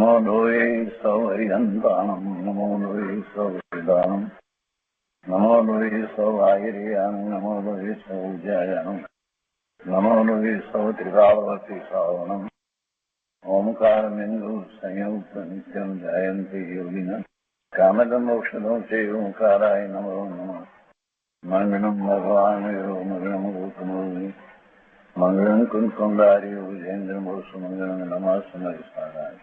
नमो लोये सौहरिहन्ताणं नमो लोये सौहृदानं नमो लोये सौभागिर्यानं नमो लोये सौज्यायानं नमो लोये सौत्रिकावती सावनं ओंकारमेन्दु संयुक्त नित्यं जयन्ति योगिनः कामदमोक्षदं चैव ओंकाराय नमो नमः मंगलम भगवान मंगलम गौतमोनि मंगलम कुंकुंडारी विजेन्द्र मोसु मंगलम नमः समरिसाराय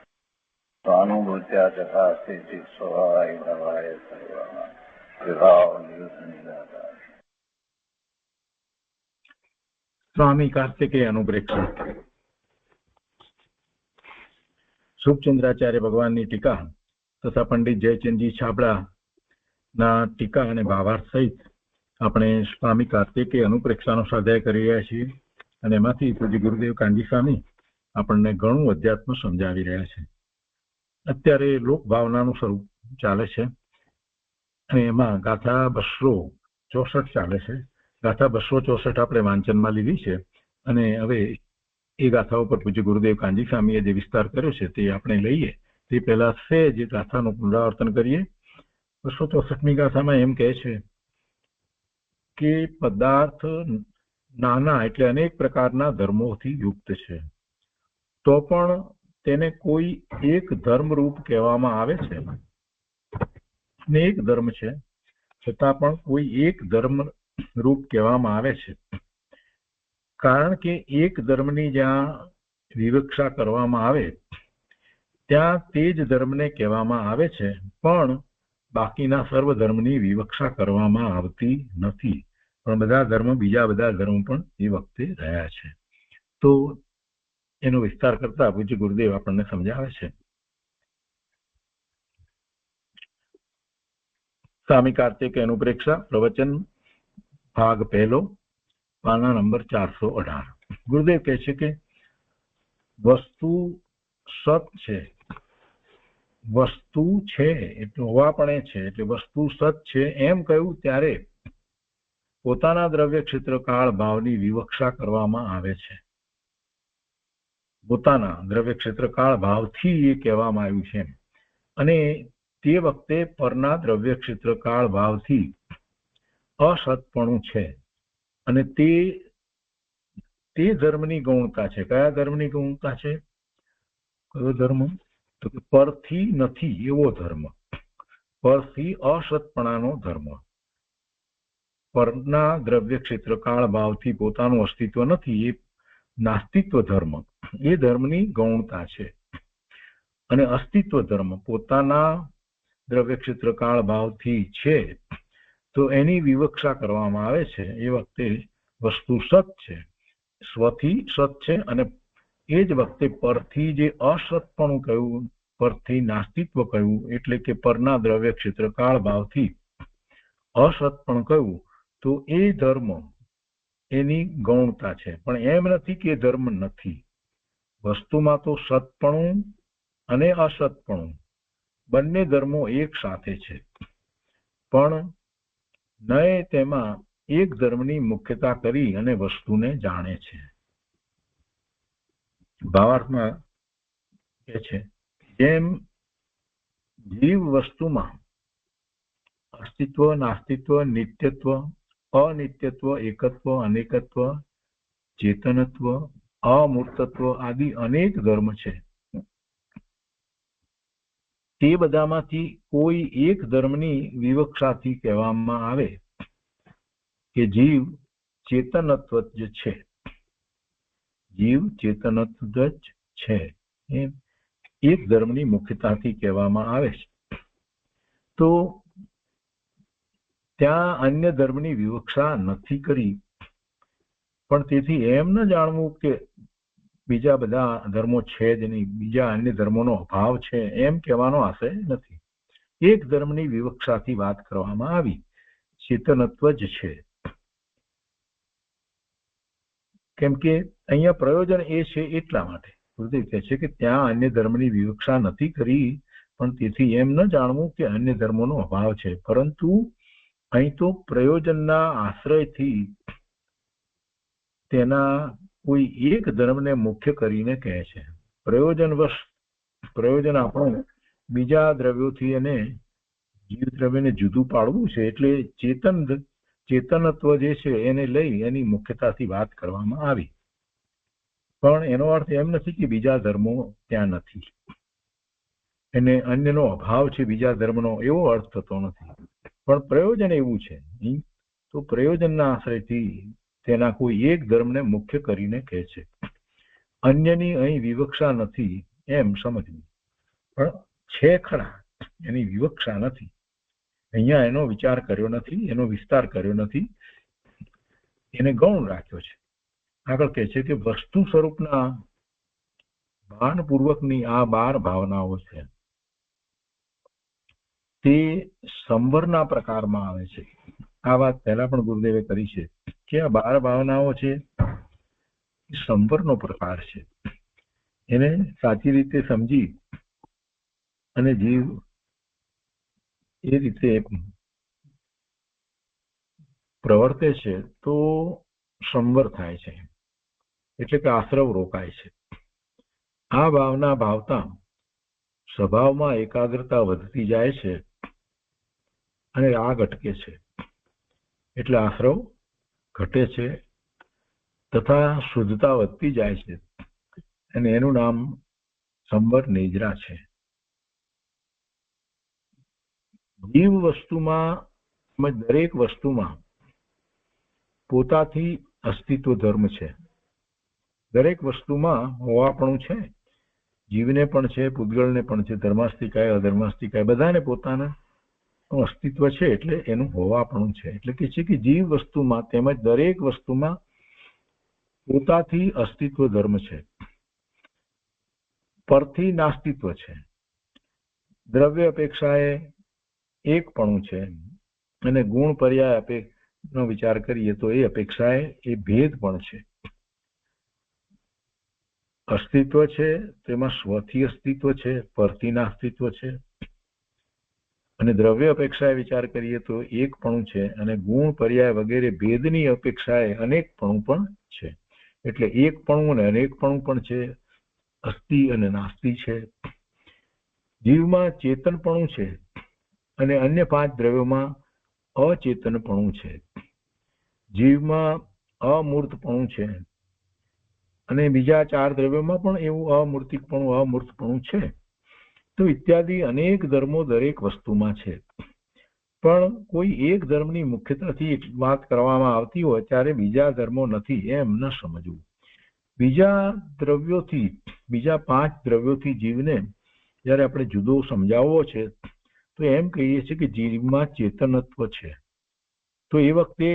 स्वानुभूत्या तथा स्थिति स्वभावाय भवाय सर्वः विभाव निदाता स्वामी कार्तिकेय अनुप्रेक्षा शुभचंद्राचार्य भगवान ની ટીકા તથા પંડિત જયચંદજી છાબડા ના ટીકા અને ભાવાર્થ સહિત આપણે સ્વામી કાર્તિકેય અનુપ્રેક્ષાનો સ્વાધ્યાય કરી રહ્યા છીએ અને એમાંથી પૂજ્ય ગુરુદેવ કાંજી સ્વામી આપણને ઘણું અધ્યાત્મ સમજાવી રહ્યા છે. અત્યારે લોક ભાવનાનું સ્વરૂપ ચાલે છે અને એમાં ગાથા 264 ચાલે છે. ગાથા 264 આપણે વાંચનમાં લીધી છે અને હવે એ ગાથા ઉપર પૂજ્ય ગુરુદેવ કાંજી સ્વામીએ જે વિસ્તાર કર્યો છે તે આપણે લઈએ. તે પહેલા સહેજ ગાથાનું પુનરાવર્તન કરીએ. 264મી ગાથામાં એમ કહે છે કે પદાર્થ નાના એટલે અનેક પ્રકારના ધર્મોથી યુક્ત છે, તો પણ તેને કોઈ એક ધર્મરૂપ કહેવામાં આવે છે. અનેક ધર્મ છે છતાં પણ કોઈ એક ધર્મ રૂપ કહેવામાં આવે છે, કારણ કે એક ધર્મની જ્યાં વિવક્ષા કરવામાં આવે ત્યાં તે જ ધર્મને કહેવામાં આવે છે, પણ બાકીના સર્વ ધર્મની વિવક્ષા કરવામાં આવતી નથી. પણ બધા ધર્મ બીજા બધા ધર્મ પણ એ વખતે રહ્યા છે. તો એનો વિસ્તાર કરતા પૂજ્ય ગુરુદેવ આપણને સમજાવે છે. સ્વામી કાર્તિકેય અનુપ્રેક્ષા પ્રવચન ભાગ પહેલો, પાના નંબર 418. ગુરુદેવ કહે છે કે વસ્તુ સત છે, વસ્તુ છે એટલે હોવાપણે છે એટલે વસ્તુ સત છે એમ કહ્યું ત્યારે પોતાના દ્રવ્ય ક્ષેત્ર કાળ ભાવની વિવક્ષા કરવામાં આવે છે. પોતાના દ્રવ્ય ક્ષેત્ર કાળ ભાવથી એ કહેવામાં આવ્યું છે અને તે વખતે પરના દ્રવ્ય ક્ષેત્ર કાળ ભાવથી અસતપણું છે અને તે ધર્મની ગૌણતા છે. કયા ધર્મની ગૌણતા છે? કયો ધર્મ? તો કે પરથી નથી એવો ધર્મ, પરથી અસતપણાનો ધર્મ. પરના દ્રવ્ય ક્ષેત્ર કાળ ભાવથી પોતાનું અસ્તિત્વ નથી એ નાસ્તિત્વ ધર્મ, એ ધર્મની ગૌણતા છે. અને અસ્તિત્વ ધર્મ પોતાના દ્રવ્ય ક્ષેત્ર કાળ ભાવથી છે તો એની વિવક્ષા કરવામાં આવે છે. એ વખતે વસ્તુ સત છે, સ્વથી સત છે અને એ જ વખતે પરથી જે અસતપણું કહ્યું, પરથી નાસ્તિત્વ કહ્યું એટલે કે પરના દ્રવ્ય ક્ષેત્ર કાળ ભાવથી અસતપણ કહ્યું તો એ ધર્મ એની ગૌણતા છે. પણ એમ નથી કે ધર્મ નથી. વસ્તુમાં તો સતપણું અને અસતપણું બંને ધર્મો એક સાથે છે, પણ નય તેમાં એક ધર્મની મુખ્યતા કરી અને વસ્તુને જાણે છે. ભાવાર્થમાં કહે છે જેમ જીવ વસ્તુમાં અસ્તિત્વ, નાસ્તિત્વ, નિત્યત્વ, અનિત્યત્વ, એકત્વ, અનેકત્વ, ચેતનત્વ, અમૂર્તત્વ આદિ અનેક ધર્મ છે, તે બધામાંથી કોઈ એક ધર્મની વિવક્ષાથી કહેવામાં આવે કે જીવ ચેતનત્વ જ છે, જીવ ચેતનત્વ જ છે, એમ એક ધર્મની મુખ્યતાથી કહેવામાં આવે છે. તો ત્યાં અન્ય ધર્મની વિવક્ષા નથી કરી, પણ તેથી એમ ન જાણવું કે બીજા બધા ધર્મો છે જ નહીં, બીજા અન્ય ધર્મોનો અભાવ છે એમ કહેવાનો આશય નથી. એક ધર્મની વિવક્ષાથી વાત કરવામાં આવી, ચેતનત્વ જ છે. કેમ કે અહીંયા પ્રયોજન એ છે એટલા માટે ગુરુદેવ કહે છે કે ત્યાં અન્ય ધર્મની વિવક્ષા નથી કરી, પણ તેથી એમ ન જાણવું કે અન્ય ધર્મોનો અભાવ છે, પરંતુ અહીં તો પ્રયોજનના આશ્રયથી તેના કોઈ એક ધર્મને મુખ્ય કરીને કહે છે. પ્રયોજનવશ પ્રયોજન આપણું બીજા દ્રવ્યોથી અને જીવ દ્રવ્યને જુદું પાડવું છે. એટલે ચેતનત્વ જે છે એને લઈ એની મુખ્યતાથી વાત કરવામાં આવી. પણ એનો અર્થ એમ નથી કે બીજા ધર્મો ત્યાં નથી, એને અન્યનો અભાવ છે બીજા ધર્મનો, એવો અર્થ થતો નથી. પણ પ્રયોજન એવું છે તો પ્રયોજનના આશ્રયથી તેના કોઈ એક ધર્મને મુખ્ય કરીને કહે છે. અન્યની અહીં વિવક્ષા નથી એમ સમજવું, પણ છે ખરા, એની વિવક્ષા નથી. અહીંયા એનો વિચાર કર્યો નથી, એનો વિસ્તાર કર્યો નથી, એને ગૌણ રાખ્યો છે. આગળ કહે છે કે વસ્તુ સ્વરૂપના ભાનપૂર્વકની આ 12 ભાવનાઓ છે તે સંવરના પ્રકારમાં આવે છે. આ વાત પહેલા પણ ગુરુદેવે કરી છે કે આ 12 ભાવનાઓ છે એ સંવરનો પ્રકાર છે. એને સાચી રીતે સમજી અને જીવ એ રીતે પ્રવર્તે છે તો સંવર થાય છે, એટલે કે આશ્રવ રોકાય છે. આ ભાવના ભાવતા સ્વભાવમાં એકાગ્રતા વધતી જાય છે અને રાગ અટકે છે, એટલે આશ્રવ ઘટે છે તથા શુદ્ધતા વધતી જાય છે, અને એનું નામ સંવર નિદ્રા છે. જીવ વસ્તુમાં દરેક વસ્તુમાં પોતાથી અસ્તિત્વ ધર્મ છે. દરેક વસ્તુમાં હોવાપણું છે, જીવને પણ છે, પૂતગલને પણ છે, ધર્માસ્તિકાય અધર્માસ્તિકાય બધાને પોતાના અસ્તિત્વ છે, એટલે એનું હોવાપણું છે. એટલે કે છે કે જીવ વસ્તુમાં તેમજ દરેક વસ્તુમાં પોતાથી અસ્તિત્વ ધર્મ છે, પરથી નાસ્તિત્વ છે. દ્રવ્ય અપેક્ષાએ એકપણું છે, અને ગુણ પર્યાય નો વિચાર કરીએ તો એ અપેક્ષાએ એ ભેદ પણ છે. અસ્તિત્વ છે તેમાં સ્વથી અસ્તિત્વ છે, પરથી નાસ્તિત્વ છે. અને દ્રવ્ય અપેક્ષાએ વિચાર કરીએ તો એકપણું છે, અને ગુણ પર્યાય વગેરે ભેદની અપેક્ષાએ અનેકપણું પણ છે. એટલે એકપણું અને અનેકપણું પણ છે, અસ્તિ અને નાસ્તિ છે. જીવમાં ચેતનપણું છે, અને અન્ય 5 દ્રવ્યોમાં અચેતનપણું છે. જીવમાં અમૂર્તપણું છે, અને બીજા 4 દ્રવ્યોમાં પણ એવું અમૂર્તપણું છે. તો ઇત્યાદિ અનેક ધર્મો દરેક વસ્તુમાં છે. પણ કોઈ એક ધર્મની મુખ્યતાથી વાત કરવામાં આવતી હોય ત્યારે બીજા ધર્મો નથી એમ ન સમજવું. બીજા દ્રવ્યોથી, બીજા 5 દ્રવ્યોથી જીવને જ્યારે આપણે જુદો સમજાવવો છે તો એમ કહીએ છીએ કે જીવમાં ચેતનત્વ છે. તો એ વખતે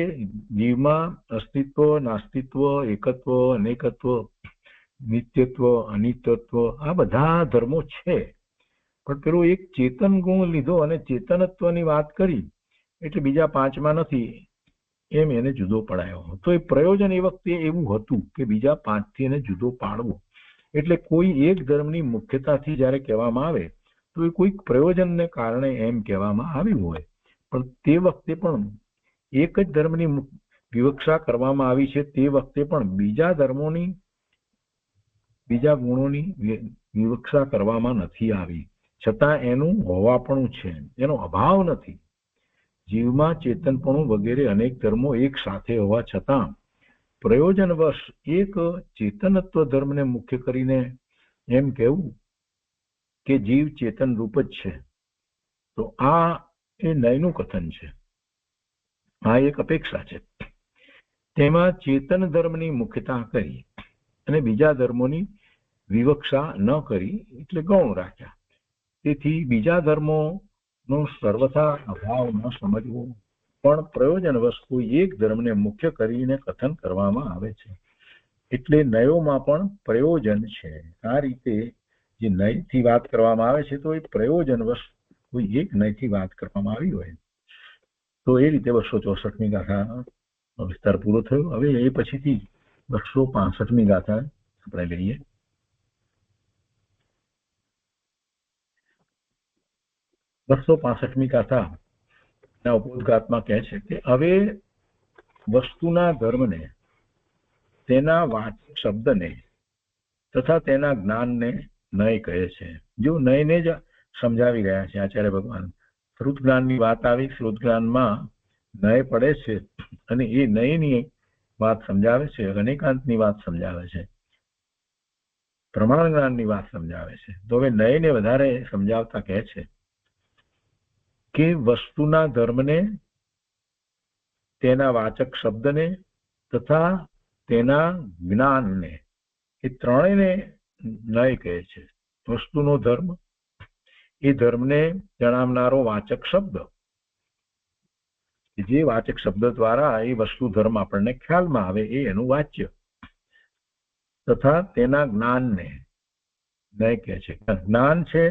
જીવમાં અસ્તિત્વ, નાસ્તિત્વ, એકત્વ, અનેકત્વ, નિત્યત્વ, અનિત્યત્વ આ બધા ધર્મો છે. પણ પેલો એક ચેતન ગુણ લીધો અને ચેતનત્વની વાત કરી એટલે બીજા 5માં નથી એમ એને જુદો પડાયો. તો એ પ્રયોજન એ વખતે એવું હતું કે બીજા 5થી એને જુદો પાડવો. એટલે કોઈ એક ધર્મની મુખ્યતાથી જ્યારે કહેવામાં આવે તો એ કોઈક પ્રયોજનને કારણે એમ કહેવામાં આવ્યું હોય, પણ તે વખતે પણ એક જ ધર્મની વિવક્ષા કરવામાં આવી છે. તે વખતે પણ બીજા ધર્મોની, બીજા ગુણોની વિવક્ષા કરવામાં નથી આવી, છતાં એનું હોવાપણું છે, એનો અભાવ નથી. જીવમાં ચેતનપણું વગેરે અનેક ધર્મો એક સાથે હોવા છતાં પ્રયોજનવશ એક ચેતનત્વ ધર્મને મુખ્ય કરીને એમ કહેવું કે જીવ ચેતન રૂપ જ છે, તો આ એ નયનું કથન છે. આ એક અપેક્ષા છે. તેમાં ચેતન ધર્મની મુખ્યતા કરી અને બીજા ધર્મોની વિવક્ષા ન કરી, એટલે ગૌણ રાખ્યા. તેથી બીજા ધર્મોનો સર્વથા અભાવ ન સમજવો, પણ પ્રયોજનવશ કોઈ એક ધર્મને મુખ્ય કરીને કથન કરવામાં આવે છે. એટલે નયોમાં પણ પ્રયોજન છે. આ રીતે જે નયથી વાત કરવામાં આવે છે તો એ પ્રયોજનવશ કોઈ એક નયથી વાત કરવામાં આવી હોય. તો એ રીતે 264મી ગાથાનો વિસ્તાર પૂરો થયો. હવે એ પછીથી 265મી ગાથા આપણે લઈએ. બસો 65મી ગાથા ઉપોદઘાતમાં કહે છે કે હવે વસ્તુના ધર્મને, તેના વાચક શબ્દને તથા તેના જ્ઞાનને નય કહે છે. જો નયને જ સમજાવી રહ્યા છે આચાર્ય ભગવાન. શ્રુત જ્ઞાનની વાત આવી, શ્રુત જ્ઞાનમાં નય પડે છે અને એ નયની વાત સમજાવે છે, અનેકાંતની વાત સમજાવે છે, પ્રમાણ જ્ઞાનની વાત સમજાવે છે. તો હવે નયને વધારે સમજાવતા કહે છે કે વસ્તુના ધર્મને, તેના વાચક શબ્દને તથા તેના જ્ઞાનને, એ ત્રણેયને નય કહે છે. વસ્તુનો ધર્મ, એ ધર્મને જણાવનારો વાચક શબ્દ, જે વાચક શબ્દ દ્વારા એ વસ્તુ ધર્મ આપણને ખ્યાલમાં આવે એ એનું વાચ્ય, તથા તેના જ્ઞાનને નય કહે છે. જ્ઞાન છે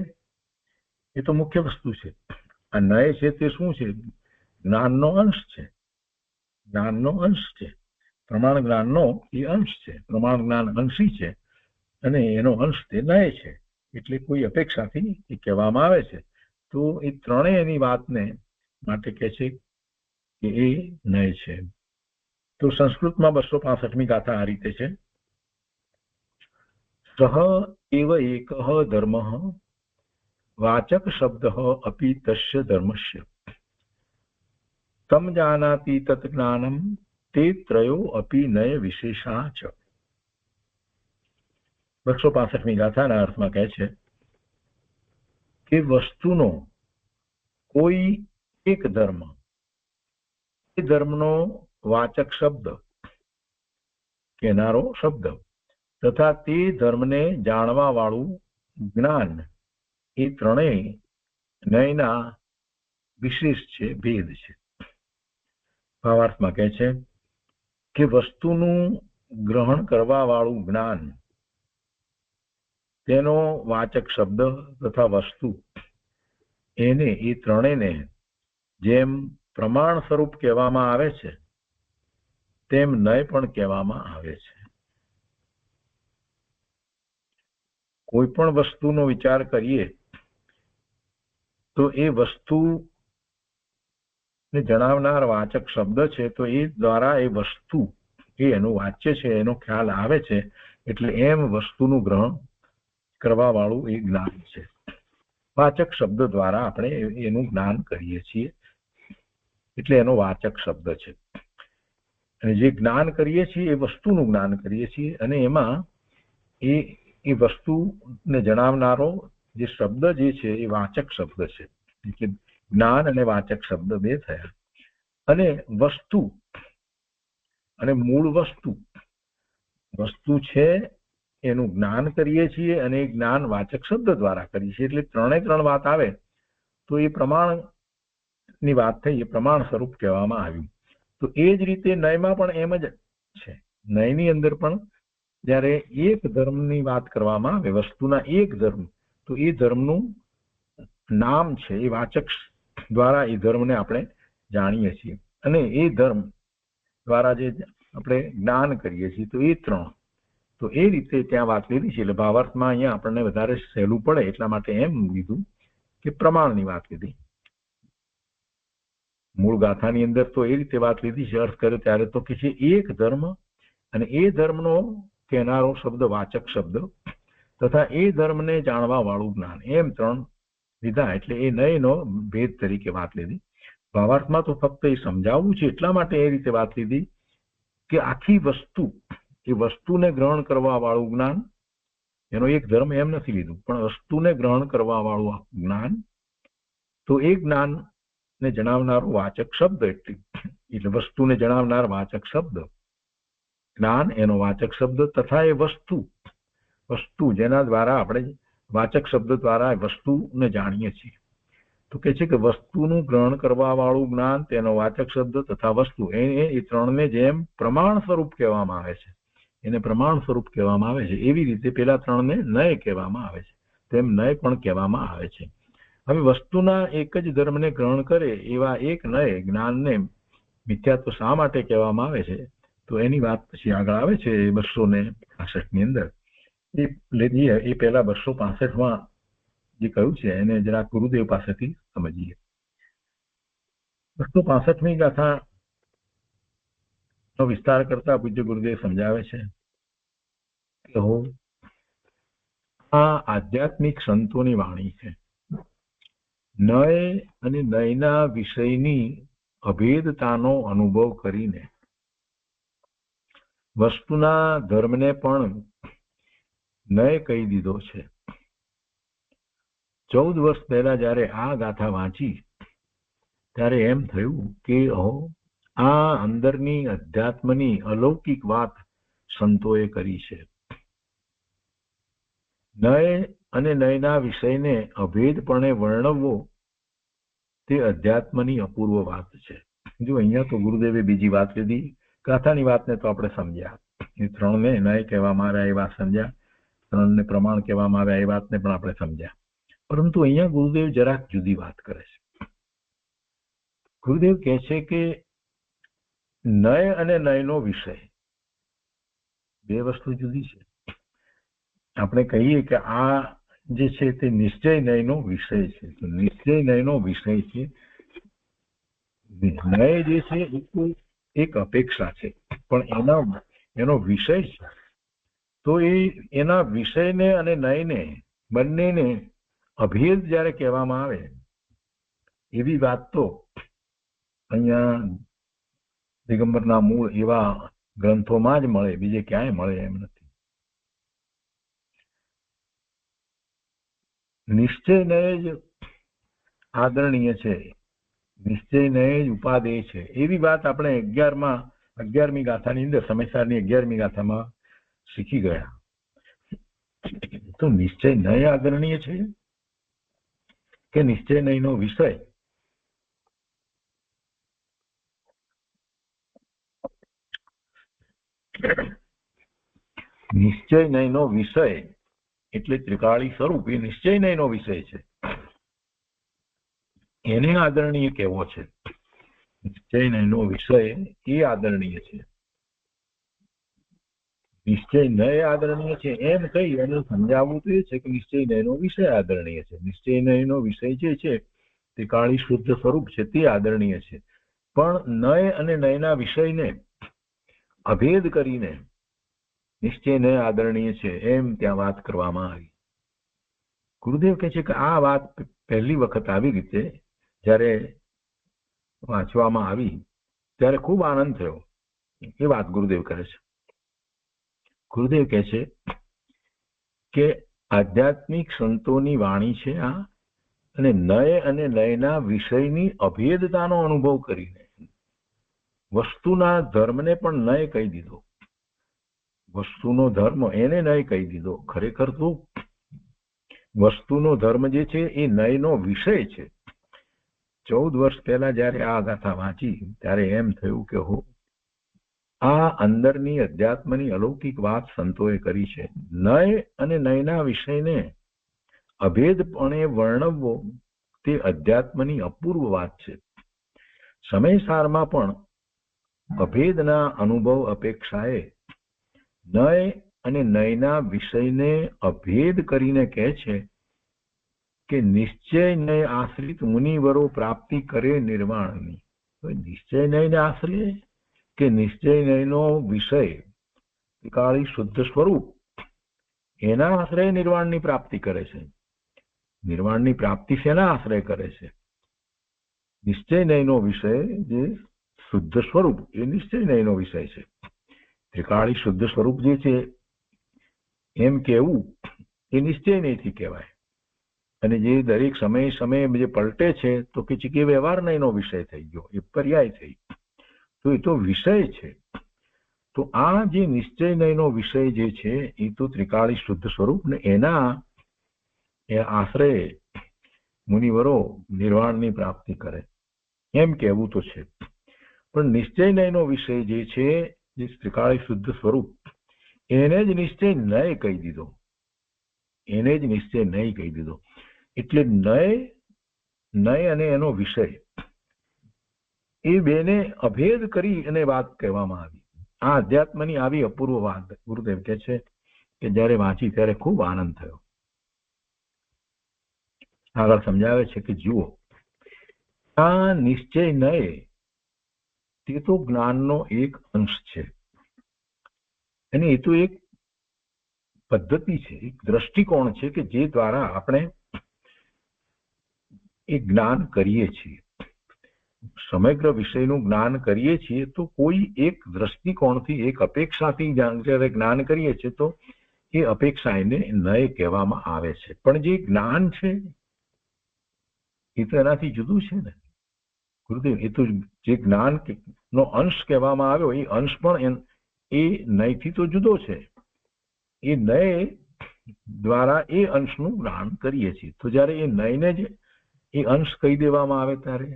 એ તો મુખ્ય વસ્તુ છે. આ નય છે તે શું છે? જ્ઞાનનો અંશ છે. જ્ઞાનનો અંશ છે. પ્રમાણ જ્ઞાનનો એ અંશ છે. પ્રમાણ જ્ઞાન અંશી છે અને એનો અંશ તે નય છે. એટલે કોઈ અપેક્ષાથી એ કહેવામાં આવે છે. તો એ ત્રણેય એની વાતને માટે કહે છે કે એ નય છે. તો સંસ્કૃતમાં 265મી ગાથા આ રીતે છે. સહ એવ એકઃ ધર્મઃ વાચક શબ્દઃ અપી તસ્ય ધર્મસ્ય તમ જાનાતિ તત જ્ઞાનમ તે ત્રયો અપી નય વિશેષા ચ. 265મી ગાથાના અર્થમાં કહે છે કે વસ્તુનો કોઈ એક ધર્મ, એ ધર્મનો વાચક શબ્દ, કહેનારો શબ્દ, તથા તે ધર્મને જાણવા વાળું જ્ઞાન, એ ત્રણેય નયના વિશેષ છે, ભેદ છે. ભાવાર્થમાં કહે છે કે વસ્તુનું ગ્રહણ કરવા વાળું જ્ઞાન, તેનો વાચક શબ્દ તથા વસ્તુ, એને એ ત્રણેયને જેમ પ્રમાણ સ્વરૂપ કહેવામાં આવે છે તેમ નય પણ કહેવામાં આવે છે. કોઈ પણ વસ્તુનો વિચાર કરીએ તો એ વસ્તુને જણાવનાર વાચક શબ્દ છે, તો એ દ્વારા એ વસ્તુ, એ એનું વાચ્ય છે, એનો ખ્યાલ આવે છે. એટલે એમ વસ્તુનું ગ્રહણ કરવા વાળું એ જ્ઞાન છે. વાચક શબ્દ દ્વારા આપણે એનું જ્ઞાન કરીએ છીએ એટલે એનો વાચક શબ્દ છે. અને જે જ્ઞાન કરીએ છીએ એ વસ્તુનું જ્ઞાન કરીએ છીએ અને એમાં એ વસ્તુને જણાવનારો જે શબ્દ જે છે એ વાચક શબ્દ છે. એટલે જ્ઞાન અને વાચક શબ્દ બે થયા. અને વસ્તુ અને મૂળ વસ્તુ, વસ્તુ છે એનું જ્ઞાન કરીએ છીએ અને એ જ્ઞાન વાચક શબ્દ દ્વારા કરીએ છીએ. એટલે ત્રણ વાત આવે તો એ પ્રમાણની વાત થઈ, એ પ્રમાણ સ્વરૂપ કહેવામાં આવ્યું. તો એ જ રીતે નયમાં પણ એમ જ છે. નયની અંદર પણ જ્યારે એક ધર્મની વાત કરવામાં આવે, વસ્તુના એક ધર્મ, તો એ ધર્મનું નામ છે, એ વાચક દ્વારા એ ધર્મને આપણે જાણીએ છીએ અને એ ધર્મ દ્વારા જે આપણે જ્ઞાન કરીએ છીએ. તો એ ત્રણ, તો એ રીતે ત્યાં વાત લીધી છે. એટલે ભાવાર્થમાં અહીંયા આપણને વધારે સહેલું પડે એટલા માટે એમ લીધું કે પ્રમાણની વાત લીધી. મૂળ ગાથાની અંદર તો એ રીતે વાત લીધી છે, અર્થ કર્યો ત્યારે તો કે છે એક ધર્મ અને એ ધર્મનો કહેનારો શબ્દ વાચક શબ્દ તથા એ ધર્મને જાણવા વાળું જ્ઞાન, એમ ત્રણ લીધા. એટલે એ નયનો ભેદ તરીકે વાત લીધી. ભાવાર્થમાં તો ફક્ત એ સમજાવવું છે એટલા માટે એ રીતે વાત લીધી કે આખી વસ્તુ, એ વસ્તુને ગ્રહણ કરવા વાળું જ્ઞાન, એનો એક ધર્મ એમ નથી લીધું, પણ વસ્તુને ગ્રહણ કરવા વાળું જ્ઞાન, તો એ જ્ઞાન ને જણાવનારો વાચક શબ્દ, એટલે વસ્તુને જણાવનાર વાચક શબ્દ, જ્ઞાન એનો વાચક શબ્દ તથા એ વસ્તુ જેના દ્વારા આપણે વાચક શબ્દ દ્વારા વસ્તુને જાણીએ છીએ. તો કે છે કે વસ્તુનું ગ્રહણ કરવા વાળું જ્ઞાન, તેનો વાચક શબ્દ તથા વસ્તુ, એ ત્રણને જેમ પ્રમાણ સ્વરૂપ કહેવામાં આવે છે, એને પ્રમાણ સ્વરૂપ કહેવામાં આવે છે, એવી રીતે પેલા ત્રણને નય કહેવામાં આવે છે, તેમ નય પણ કહેવામાં આવે છે. હવે વસ્તુના એક જ ધર્મને ગ્રહણ કરે એવા એક નય જ્ઞાનને મિથ્યાત્વ શા માટે કહેવામાં આવે છે, તો એની વાત પછી આગળ આવે છે 265ની અંદર. એ પહેલા 265માં જે કહ્યું છે એને જરા ગુરુદેવ પાસેથી સમજીએ. 265મી ગાથા નો વિસ્તાર કરતા પૂજ્ય ગુરુદેવ સમજાવે છે કે હો આ આધ્યાત્મિક સંતોની વાણી છે. નય અને નયના વિષયની અભેદતાનો અનુભવ કરીને વસ્તુના ધર્મને પણ નય કહી દીધો છે. 14 વર્ષ પહેલા જ્યારે આ ગાથા વાંચી ત્યારે એમ થયું કે આ અંદરની અધ્યાત્મની અલૌકિક વાત સંતોએ કરી છે. નય અને નયના વિષયને અભેદપણે વર્ણવવો તે અધ્યાત્મની અપૂર્વ વાત છે. જો અહીંયા તો ગુરુદેવે બીજી વાત લીધી. ગાથાની વાતને તો આપણે સમજ્યા, એ 3ને નય કહેવામાં આવ્યા એ વાત સમજ્યા, 3ને પ્રમાણ કહેવામાં આવ્યા એ વાતને પણ આપણે સમજ્યા. પરંતુ અહીંયા ગુરુદેવ જરાક જુદી વાત કરે છે. ગુરુદેવ કહે છે કે નય અને નયનો વિષય બે વસ્તુ જુદી છે. આપણે કહીએ કે આ જે છે તે નિશ્ચય નયનો વિષય છે. તો નિશ્ચય નયનો વિષય છે. નય જે છે એ એક અપેક્ષા છે, પણ એનો વિષય છે. તો એના વિષયને અને નયને બંનેને અભેદ જ્યારે કહેવામાં આવે એવી વાત તો અહીંયા દિગંબરના મૂળ એવા ગ્રંથોમાં જ મળે, બીજે ક્યાંય મળે એમ નથી. નિશ્ચય નય જ આદરણીય છે, નિશ્ચય નય જ ઉપાદેય છે, એવી વાત આપણે 11મી ગાથાની અંદર, સમયસારની 11મી ગાથામાં શીખી ગયા. તો નિશ્ચય નય આદરણીય છે કે નિશ્ચય નયનો વિષય? નિશ્ચય નયનો વિષય એટલે ત્રિકાળી સ્વરૂપ, એ નિશ્ચય નયનો વિષય છે, એને આદરણીય કેવો છે. નિશ્ચય નયનો વિષય એ આદરણીય છે. નિશ્ચય નય આદરણીય છે એમ કહી અને સમજાવવું તો એ છે કે નિશ્ચય નયનો વિષય આદરણીય છે. નિશ્ચય નયનો વિષય જે છે ત્રિકાળી શુદ્ધ સ્વરૂપ છે તે આદરણીય છે. પણ નય અને નયના વિષયને અભેદ કરીને નિશ્ચય નય આદરણીય છે એમ ત્યાં વાત કરવામાં આવી. ગુરુદેવ કહે છે કે આ વાત પહેલી વખત આવી રીતે જ્યારે વાંચવામાં આવી ત્યારે ખૂબ આનંદ થયો, એ વાત ગુરુદેવ કહે છે. ગુરુદેવ કહે છે કે આધ્યાત્મિક સંતોની વાણી છે આ, અને નય અને નયના વિષયની અભેદતાનો અનુભવ કરીને વસ્તુના ધર્મને પણ નય કહી દીધો. વસ્તુનો ધર્મ એને નય કહી દીધો. ખરેખર તો વસ્તુનો ધર્મ જે છે એ નયનો વિષય છે. 14 વર્ષ પહેલા જ્યારે આ ગાથા વાંચી ત્યારે એમ થયું કે આ અંદરની અધ્યાત્મની અલૌકિક વાત સંતોએ કરી છે. નય અને નયના વિષયને અભેદપણે વર્ણવવો તે અધ્યાત્મની અપૂર્વ વાત છે. સમયસારમાં પણ અભેદના અનુભવ અપેક્ષાએ નય અને નયના વિષયને અભેદ કરીને કહે છે કે નિશ્ચય નય આશ્રિત મુનિવરો પ્રાપ્તિ કરે નિર્વાણની. નિશ્ચય નયને આશ્રય કે નિશ્ચય નયનો વિષય ત્રિકાળી શુદ્ધ સ્વરૂપ, એના આશ્રય નિર્વાણની પ્રાપ્તિ કરે છે. નિર્વાણની પ્રાપ્તિ શેના આશ્રય કરે છે? નિશ્ચય નયનો વિષય જે શુદ્ધ સ્વરૂપ એ નિશ્ચય નયનો વિષય છે. ત્રિકાળી શુદ્ધ સ્વરૂપ જે છે એમ કહેવું એ નિશ્ચય નયથી કહેવાય. અને જે દરેક સમયે જે પલટે છે તો કે છે કે વ્યવહાર નયનો વિષય થઈ ગયો, એ પર્યાય થઈ. તો એ તો વિષય છે. તો આ જે નિશ્ચય નયનો વિષય જે છે એ તો ત્રિકાળી શુદ્ધ સ્વરૂપ ને એના આશ્રય મુનિવરો નિર્વાણની પ્રાપ્તિ કરે એમ કહેવું તો છે. પણ નિશ્ચય નયનો વિષય જે છે જે ત્રિકાળી શુદ્ધ સ્વરૂપ, એને જ નિશ્ચય નય કહી દીધો. એને જ નિશ્ચય નય કહી દીધો. એટલે નય અને એનો વિષય એ બેને અભેદ કરી અને વાત કહેવામાં આવી. આ અધ્યાત્મની આવી અપૂર્વ વાત ગુરુદેવ કહે છે કે જ્યારે વાંચી ત્યારે ખૂબ આનંદ થયો. આગળ સમજાવે છે કે જુઓ, આ નિશ્ચય નય તે તો જ્ઞાનનો એક અંશ છે, અને એ તો એક પદ્ધતિ છે, એક દ્રષ્ટિકોણ છે કે જે દ્વારા આપણે એ જ્ઞાન કરીએ છીએ. સમગ્ર વિષયનું જ્ઞાન કરીએ છીએ તો કોઈ એક દ્રષ્ટિકોણથી, એક અપેક્ષાથી જ્યારે જ્ઞાન કરીએ છીએ તો એ અપેક્ષા એને નય કહેવામાં આવે છે. પણ જે જ્ઞાન છે એ તો એનાથી જુદું છે ને ગુરુદેવ. એ તો જે જ્ઞાન નો અંશ કહેવામાં આવ્યો એ અંશ પણ એ નયથી તો જુદો છે. એ નય દ્વારા એ અંશનું જ્ઞાન કરીએ છીએ. તો જ્યારે એ નયને જ એ અંશ કહી દેવામાં આવે ત્યારે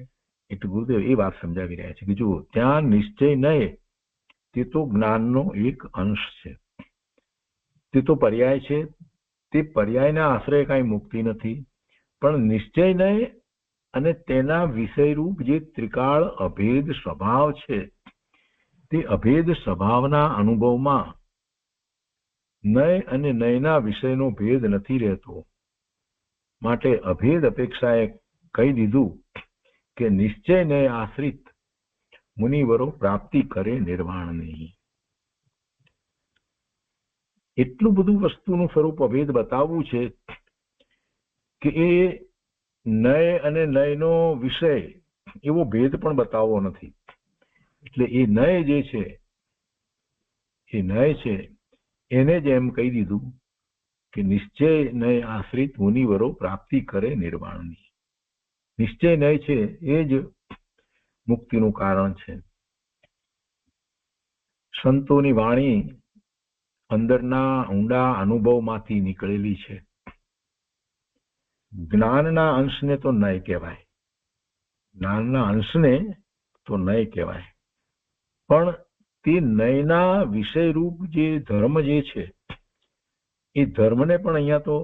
એટલે ગુરુદેવ એ વાત સમજાવી રહ્યા છે કે જુઓ, ત્યાં નિશ્ચય નય તે તો જ્ઞાનનો એક અંશ છે, તે તો પર્યાય છે. તે પર્યાયના આશ્રય કાંઈ મુક્તિ નથી. પણ નિશ્ચય નય અને તેના વિષયરૂપ જે ત્રિકાળ અભેદ સ્વભાવ છે તે અભેદ સ્વભાવના અનુભવમાં નય અને નયના વિષયનો ભેદ નથી રહેતો. માટે અભેદ અપેક્ષાએ કહી દીધું કે નિશ્ચય નય આશ્રિત મુનિવરો પ્રાપ્તિ કરે નિર્વાણની. એટલું બધું વસ્તુનું સ્વરૂપ અભેદ બતાવવું છે કે એ નય અને નયનો વિષય એવો ભેદ પણ બતાવવો નથી. એટલે એ નય જે છે એ નય છે એને જ એમ કહી દીધું કે નિશ્ચય નય આશ્રિત મુનિવરો પ્રાપ્તિ કરે નિર્વાણની. નિશ્ચય નય છે એ જ મુક્તિનું કારણ છે. સંતોની વાણી અંદરના ઊંડા અનુભવમાંથી નીકળેલી છે. જ્ઞાનના અંશને તો નય કહેવાય, જ્ઞાનના અંશને તો નય કહેવાય. પણ તે નયના વિષયરૂપ જે ધર્મ જે છે એ ધર્મને પણ અહીંયા તો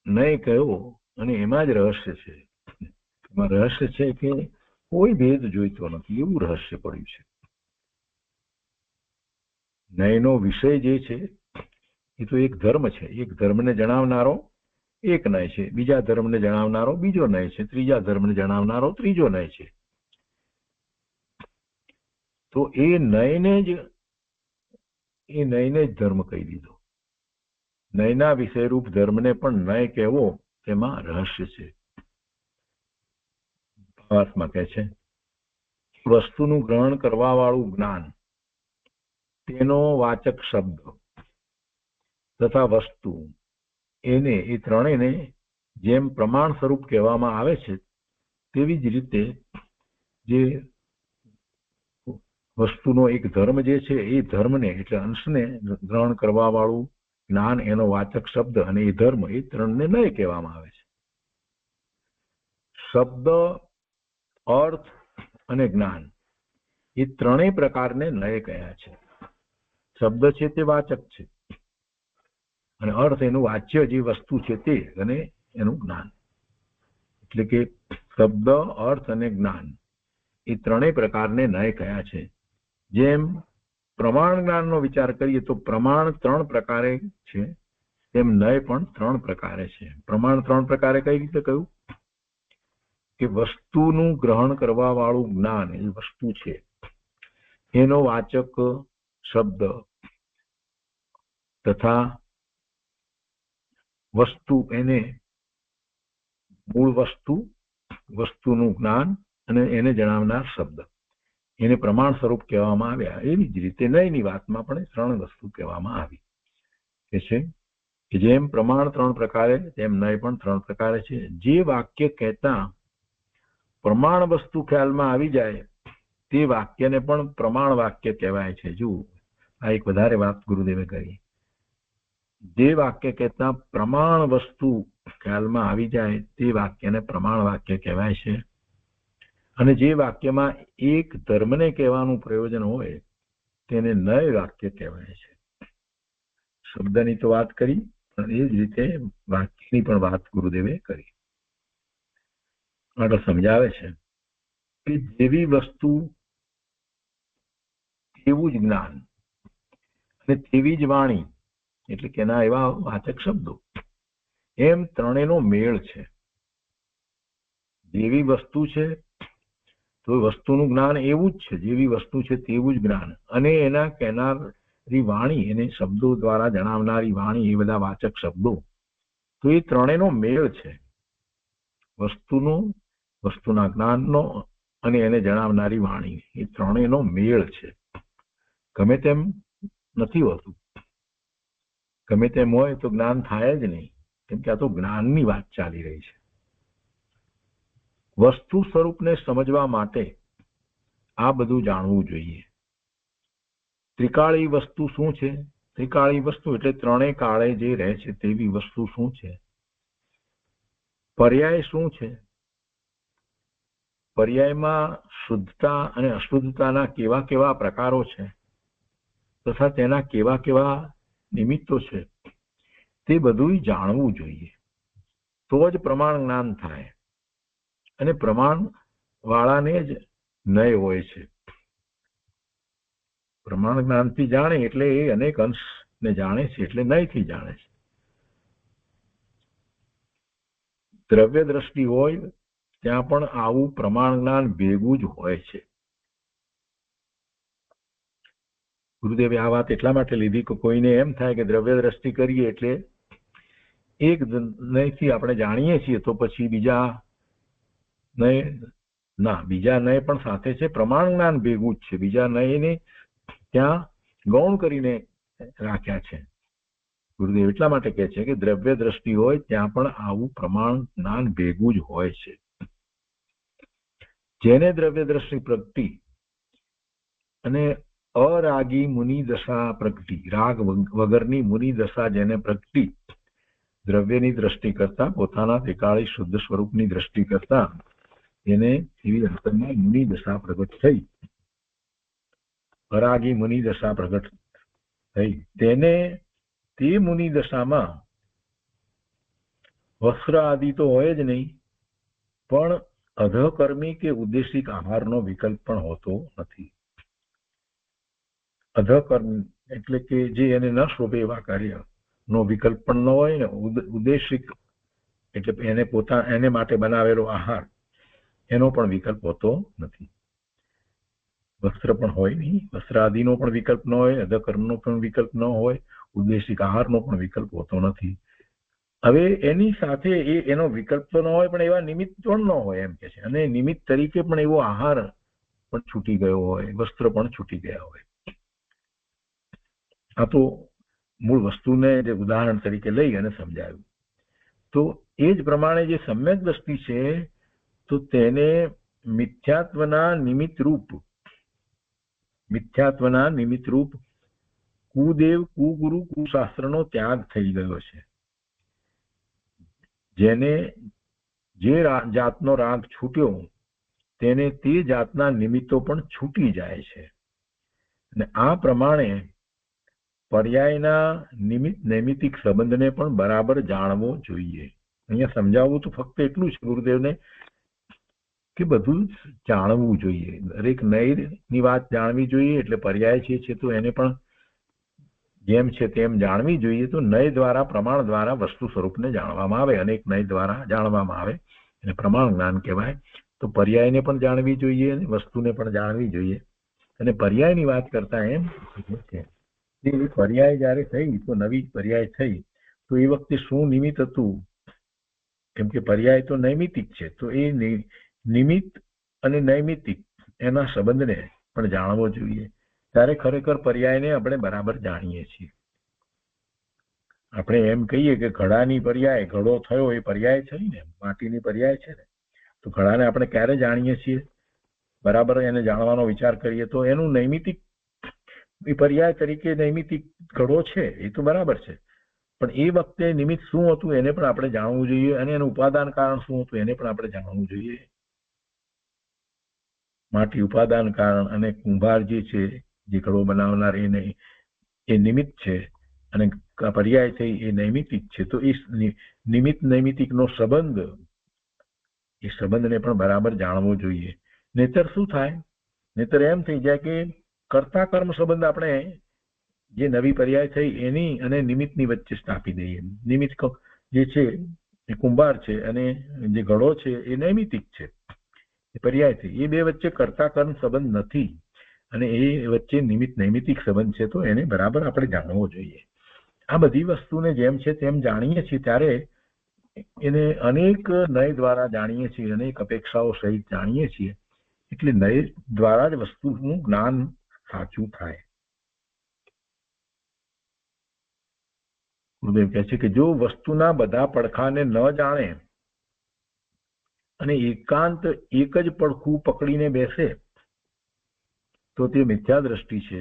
નય કહ્યો અને એમાં જ રહસ્ય છે. એમાં રહસ્ય છે કે કોઈ ભેદ જોઈતો નથી એવું રહસ્ય પડ્યું છે. નયનો વિષય જે છે એ તો એક ધર્મ છે. એક ધર્મને જણાવનારો એક નય છે, બીજા ધર્મને જણાવનારો બીજો નય છે, ત્રીજા ધર્મને જણાવનારો ત્રીજો નય છે. તો એ નયને જ ધર્મ કહી દીધો. નયના વિષયરૂપ ધર્મને પણ નય કહેવો તેમાં રહસ્ય છે. ભાવાર્થમાં કહે છે વસ્તુનું ગ્રહણ કરવા વાળું જ્ઞાન, તેનો વાચક શબ્દ તથા વસ્તુ, એને એ ત્રણેયને જેમ પ્રમાણ સ્વરૂપ કહેવામાં આવે છે તેવી જ રીતે જે વસ્તુનો એક ધર્મ જે છે એ ધર્મને એટલે અંશને ગ્રહણ કરવા વાળું જ્ઞાન, એનો વાચક શબ્દ અને એ ધર્મ, એ ત્રણને નય કહેવામાં આવે છે. શબ્દ, અર્થ અને જ્ઞાન એ ત્રણેય પ્રકારને નય કહ્યા છે. શબ્દ છે તે વાચક છે અને અર્થ એનું વાચ્ય જે વસ્તુ છે તે અને એનું જ્ઞાન. એટલે કે શબ્દ, અર્થ અને જ્ઞાન એ ત્રણેય પ્રકારને નય કહ્યા છે. જેમ પ્રમાણ જ્ઞાનનો વિચાર કરીએ તો પ્રમાણ 3 પ્રકારે છે, તેમ નય પણ 3 પ્રકારે છે. પ્રમાણ 3 પ્રકારે કઈ રીતે કહ્યું કે વસ્તુનું ગ્રહણ કરવા વાળું જ્ઞાન એ વસ્તુ છે, એનો વાચક શબ્દ તથા વસ્તુ એને મૂળ વસ્તુ, વસ્તુનું જ્ઞાન અને એને જણાવનાર શબ્દ, એને પ્રમાણ સ્વરૂપ કહેવામાં આવ્યા. એવી જ રીતે નયની વાતમાં પણ 3 વસ્તુ કહેવામાં આવી કે છે કે જેમ પ્રમાણ 3 પ્રકારે તેમ નય પણ 3 પ્રકારે છે. જે વાક્ય કહેતા પ્રમાણ વસ્તુ ખ્યાલમાં આવી જાય તે વાક્યને પણ પ્રમાણ વાક્ય કહેવાય છે. જુઓ, આ એક વધારે વાત ગુરુદેવે કરી. જે વાક્ય કહેતા પ્રમાણ વસ્તુ ખ્યાલમાં આવી જાય તે વાક્યને પ્રમાણ વાક્ય કહેવાય છે. અને જે વાક્યમાં એક ધર્મને કહેવાનું પ્રયોજન હોય તેને નય વાક્ય કહેવાય છે. શબ્દની તો વાત કરી, પણ એ જ રીતે વાક્યની પણ વાત ગુરુદેવે કરી. આગળ સમજાવે છે કે જેવી વસ્તુ તેવું જ જ્ઞાન અને તેવી જ વાણી, એટલે કે એના એવા વાચક શબ્દો, એમ ત્રણેયનો મેળ છે. જેવી વસ્તુ છે તો વસ્તુનું જ્ઞાન એવું જ છે, જેવી વસ્તુ છે તેવું જ જ્ઞાન, અને એના કહેનાર વાણી, એને શબ્દો દ્વારા જણાવનારી વાણી, એ બધા વાચક શબ્દો, તો એ ત્રણેયનો મેળ છે. વસ્તુના જ્ઞાનનો અને એને જણાવનારી વાણી, એ ત્રણેયનો મેળ છે. ગમે તેમ નથી હોતું. ગમે તેમ હોય તો જ્ઞાન થાય જ નહીં, કેમ કે આ તો જ્ઞાનની વાત ચાલી રહી છે. વસ્તુ સ્વરૂપને સમજવા માટે આ બધું જાણવું જોઈએ. ત્રિકાળી વસ્તુ શું છે? ત્રિકાળી વસ્તુ એટલે ત્રણેય કાળે જે રહે છે તેવી વસ્તુ શું છે? પર્યાય શું છે? પર્યાયમાં શુદ્ધતા અને અશુદ્ધતાના કેવા કેવા પ્રકારો છે, તથા તેના કેવા કેવા નિમિત્તો છે, તે બધું જાણવું જોઈએ. તો જ પ્રમાણ જ્ઞાન થાય. અને પ્રમાણ વાળાને જ નય હોય છે. પ્રમાણ જ્ઞાનથી જાણે એટલે એ અનેક અંશને જાણે છે, એટલે નયથી જાણે છે. દ્રવ્ય દ્રષ્ટિ હોય ત્યાં પણ આવું પ્રમાણ જ્ઞાન ભેગું જ હોય છે. ગુરુદેવે આ વાત એટલા માટે લીધી કે કોઈને એમ થાય કે દ્રવ્ય દ્રષ્ટિ કરીએ એટલે એક નયથી આપણે જાણીએ છીએ, તો પછી બીજા નય પણ સાથે છે. પ્રમાણ જ્ઞાન ભેગું જ છે. બીજા નયને ત્યાં ગૌણ કરીને રાખ્યા છે. ગુરુદેવ એટલા માટે કહે છે કે દ્રવ્ય દ્રષ્ટિ હોય ત્યાં પણ આવું પ્રમાણ જ્ઞાન ભેગું જ હોય છે. જેને દ્રવ્ય દ્રષ્ટિ પ્રગટી અને અરાગી મુનિ દશા પ્રગટી, રાગ વગરની મુનિ દશા જેને પ્રગટી, દ્રવ્યની દ્રષ્ટિ કરતા, પોતાના ત્રિકાળી શુદ્ધ સ્વરૂપની દ્રષ્ટિ કરતા એને એવી અંતરમાં મુનિ દશા પ્રગટ થઈ, અરાગી મુનિ દશા પ્રગટ થઈ, તેને તે મુનિ દશામાં વસ્ત્ર આદિ તો હોય જ નહીં, પણ અધકર્મી કે ઉદ્દેશિક આહારનો વિકલ્પ પણ હોતો નથી. અધકર્મ એટલે કે જે એને ન શોભે એવા કાર્યનો વિકલ્પ પણ ન હોય ને ઉદ્દેશિક એટલે એને માટે બનાવેલો આહાર એનો પણ વિકલ્પ હોતો નથી. વસ્ત્ર પણ હોય નહીં, વસ્ત્ર આદિનો પણ વિકલ્પ ન હોય, અધકર્મનો પણ વિકલ્પ ન હોય, ઉદ્દેશિક આહારનો પણ વિકલ્પ હોતો નથી. હવે એની સાથે એનો વિકલ્પ તો ન હોય, પણ એવા નિમિત્ત પણ ન હોય એમ કે છે. અને નિમિત્ત તરીકે પણ એવો આહાર પણ છૂટી ગયો હોય, વસ્ત્ર પણ છૂટી ગયા હોય. આ તો મૂળ વસ્તુને જે ઉદાહરણ તરીકે લઈ અને સમજાવ્યું. તો એ જ પ્રમાણે જે સમ્યક દ્રષ્ટિ છે, તો તેને મિથ્યાત્વના નિમિત્ત રૂપ કુદેવ, કુગુરુ, કુશાસ્ત્રનો ત્યાગ થઈ ગયો છે. જેને જે જાતનો રાગ છૂટ્યો તેને તે જાતના નિમિત્તો પણ છૂટી જાય છે. અને આ પ્રમાણે પર્યાયના નિમિત્ત નૈમિતિક સંબંધને પણ બરાબર જાણવો જોઈએ. અહીંયા સમજાવવું તો ફક્ત એટલું છે ગુરુદેવને કે બધું જાણવું જોઈએ. દરેક નયની વાત જાણવી જોઈએ. એટલે પર્યાય છે તો એને પણ જેમ છે તેમ જાણવી જોઈએ. તો નય દ્વારા, પ્રમાણ દ્વારા વસ્તુ સ્વરૂપને જાણવામાં આવે. અનેક નય દ્વારા જાણવામાં આવે એને પ્રમાણ જ્ઞાન કહેવાય. તો પર્યાયને પણ જાણવી જોઈએ અને વસ્તુને પણ જાણવી જોઈએ. અને પર્યાયની વાત કરતા એમ છે કે પર્યાય જ્યારે થઈ, તો નવી પર્યાય થઈ, તો એ વખતે શું નિમિત્ત હતું? કેમ કે પર્યાય તો નૈમિતિક છે, તો એ નિમિત્ત અને નૈમિતિક એના સંબંધને પણ જાણવો જોઈએ. ત્યારે ખરેખર પર્યાયને આપણે બરાબર જાણીએ છીએ. આપણે એમ કહીએ કે ઘડાની પર્યાય, ઘડો થયો એ પર્યાય છે ને, માટીની પર્યાય છે ને, તો ઘડાને આપણે ક્યારે જાણીએ છીએ? બરાબર એને જાણવાનો વિચાર કરીએ તો એનું નૈમિતિક પર્યાય તરીકે નૈમિતિક ઘડો છે એ તો બરાબર છે, પણ એ વખતે નિમિત્ત શું હતું એને પણ આપણે જાણવું જોઈએ. અને એનું ઉપાદાન કારણ શું હતું એને પણ આપણે જાણવું જોઈએ. માટી ઉપાદાન કારણ અને કુંભાર જે છે, જે ઘડો બનાવનાર, એ નિમિત્ત છે અને પર્યાય થઈ એ નૈમિતિક છે. તો એ નિમિત્ત નૈમિતિકનો સંબંધ, એ સંબંધને પણ બરાબર જાણવો જોઈએ. નહીતર શું થાય? નહીતર એમ થઈ જાય કે કર્તા કર્મ સંબંધ આપણે જે નવી પર્યાય થઈ એની અને નિમિત્તની વચ્ચે સ્થાપી દઈએ. નિમિત્ત જે છે એ કુંભાર છે અને જે ઘડો છે એ નૈમિતિક છે, એ પર્યાય થઈ. એ બે વચ્ચે કર્તા કર્મ સંબંધ નથી. અને એ વચ્ચે નૈમિતિક સંબંધ છે, તો એને બરાબર આપણે જાણવો જોઈએ. આ બધી વસ્તુને જેમ છે તેમ જાણીએ છીએ ત્યારે એને અનેક નય દ્વારા જાણીએ છીએ, અનેક અપેક્ષાઓ સહિત જાણીએ છીએ, એટલે નય દ્વારા જ વસ્તુનું જ્ઞાન સાચું થાય. ગુરુદેવ કહે છે કે જો વસ્તુના બધા પડખાને ન જાણે અને એકાંત એક જ પડખું પકડીને બેસે તો તે મિથ્યા દ્રષ્ટિ છે,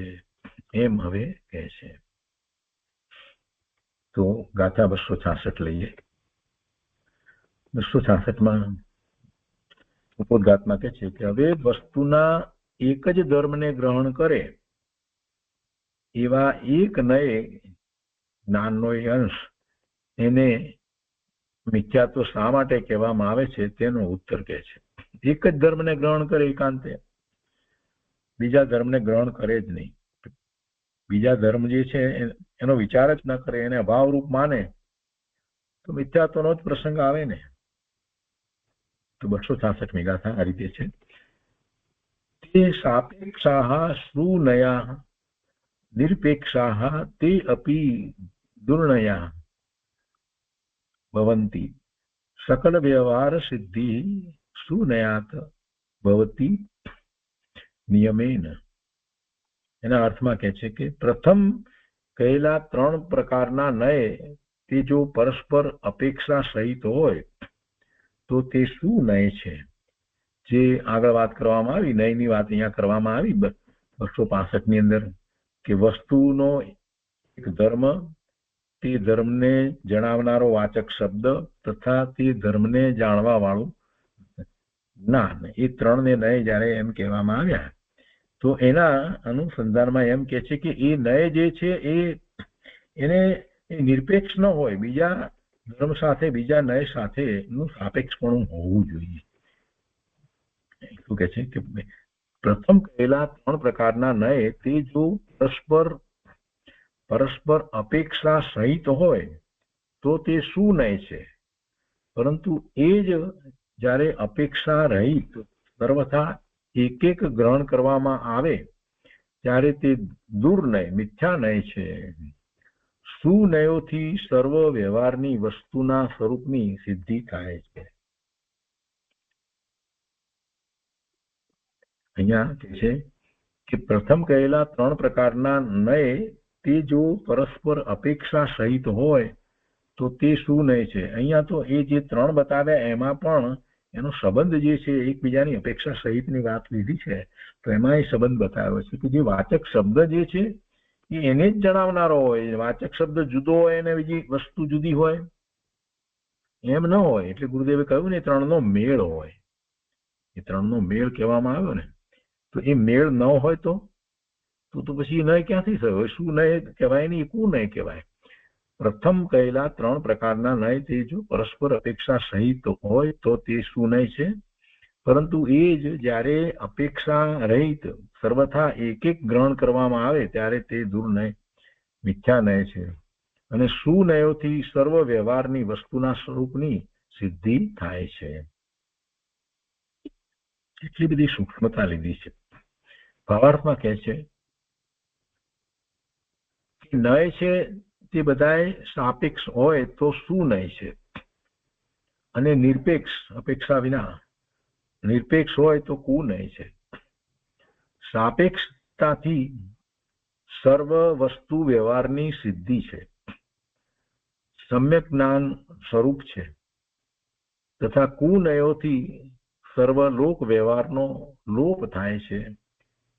એમ હવે કહે છે. તો ગાથા 266 લઈએ. 266માં ઉપોદ્ઘાતમાં કહે છે કે હવે વસ્તુના એક જ ધર્મને ગ્રહણ કરે એવા એક નય જ્ઞાનનો અંશ એને મિથ્યાત્વ શા માટે કહેવામાં આવે છે તેનો ઉત્તર કહે છે. એક જ ધર્મને ગ્રહણ કરે એકાંતે, બીજા ધર્મને ગ્રહણ કરે જ નહીં, બીજા ધર્મ જે છે એનો વિચાર જ ન કરે, એને અભાવરૂપ માને તો મિથ્યાત્વનો જ પ્રસંગ આવે ને. તો 266મી ગાથા આ રીતે છે. તે સાપેક્ષાઃ શ્રુનયા નિરપેક્ષાઃ તે અપી દુર્નયા ભવંતિ સકલ વ્યવહાર સિદ્ધિ સુનયાત ભવતી નિયમેન. એના અર્થમાં કહે છે કે પ્રથમ કહેલા 3 પ્રકારના નય તે જો પરસ્પર અપેક્ષા સહિત હોય તો તે શું નય છે? જે આગળ વાત કરવામાં આવી, નયની વાત અહીંયા કરવામાં આવી 265ની અંદર, કે વસ્તુનો એક ધર્મ, તે ધર્મને જણાવનારો વાચક શબ્દ તથા તે ધર્મને જાણવા વાળું જ્ઞાન, એ 3ને નય જ્યારે એમ કહેવામાં આવ્યા તો એના અનુસંધાનમાં એમ કે છે કે એ નય જે છે એને નિરપેક્ષ ન હોય, બીજા ધર્મ સાથે, બીજા નય સાથે એનું સાપેક્ષપણું હોવું જોઈએ. શું કે છે કે પ્રથમ કહેલા 3 પ્રકારના નય તે જો પરસ્પર અપેક્ષા સહિત હોય તો તે શું નય છે? પરંતુ એ જ જ્યારે અપેક્ષા રહિત સર્વથા એક એક ગ્રહણ કરવામાં આવે ત્યારે તે દુર્નય, મિથ્યા નય છે. સુનયોથી સર્વ વ્યવહારની વસ્તુના સ્વરૂપની સિદ્ધિ થાય છે. અહીંયા કહે છે કે પ્રથમ કહેલા 3 પ્રકારના નય તે જો પરસ્પર અપેક્ષા સહિત હોય તો તે શું નય છે? અહીંયા તો એ જે 3 બતાવ્યા એમાં પણ એનો સંબંધ જે છે એકબીજાની અપેક્ષા સહિતની વાત લીધી છે, તો એમાં એ સંબંધ બતાવ્યો છે કે જે વાચક શબ્દ જે છે એને જ જણાવનારો હોય, વાચક શબ્દ જુદો હોય અને બીજી વસ્તુ જુદી હોય એમ ન હોય. એટલે ગુરુદેવે કહ્યું ને 3નો મેળ હોય, એ 3નો મેળ કહેવામાં આવ્યો ને, તો એ મેળ ન હોય તો પછી નય ક્યાંથી થયો? શું નય કહેવાય નહીં, કું નય કહેવાય. પ્રથમ કહેલા 3 પ્રકારના નય તે જો પરસ્પર અપેક્ષા સહિત હોય તો તે શું નય છે? પરંતુ એ જ જ્યારે અપેક્ષા રહિત સર્વથા એક એક ગ્રહણ કરવામાં આવે ત્યારે તે દુર્નય, મિથ્યા નય છે. અને સુનયોથી સર્વ વ્યવહારની વસ્તુના સ્વરૂપની સિદ્ધિ થાય છે. એટલી બધી સૂક્ષ્મતા લીધી છે. ભાવાર્થમાં કહે છે કે નય છે તે બધાય સાપેક્ષ હોય તો શું નય છે? અને નિરપેક્ષ, અપેક્ષા વિના નિરપેક્ષ હોય તો કુનય છે. સાપેક્ષતાથી સર્વ વસ્તુ વ્યવહારની સિદ્ધિ છે, સમ્યક જ્ઞાન સ્વરૂપ છે, તથા કુનયોથી સર્વ લોક વ્યવહારનો લોપ થાય છે,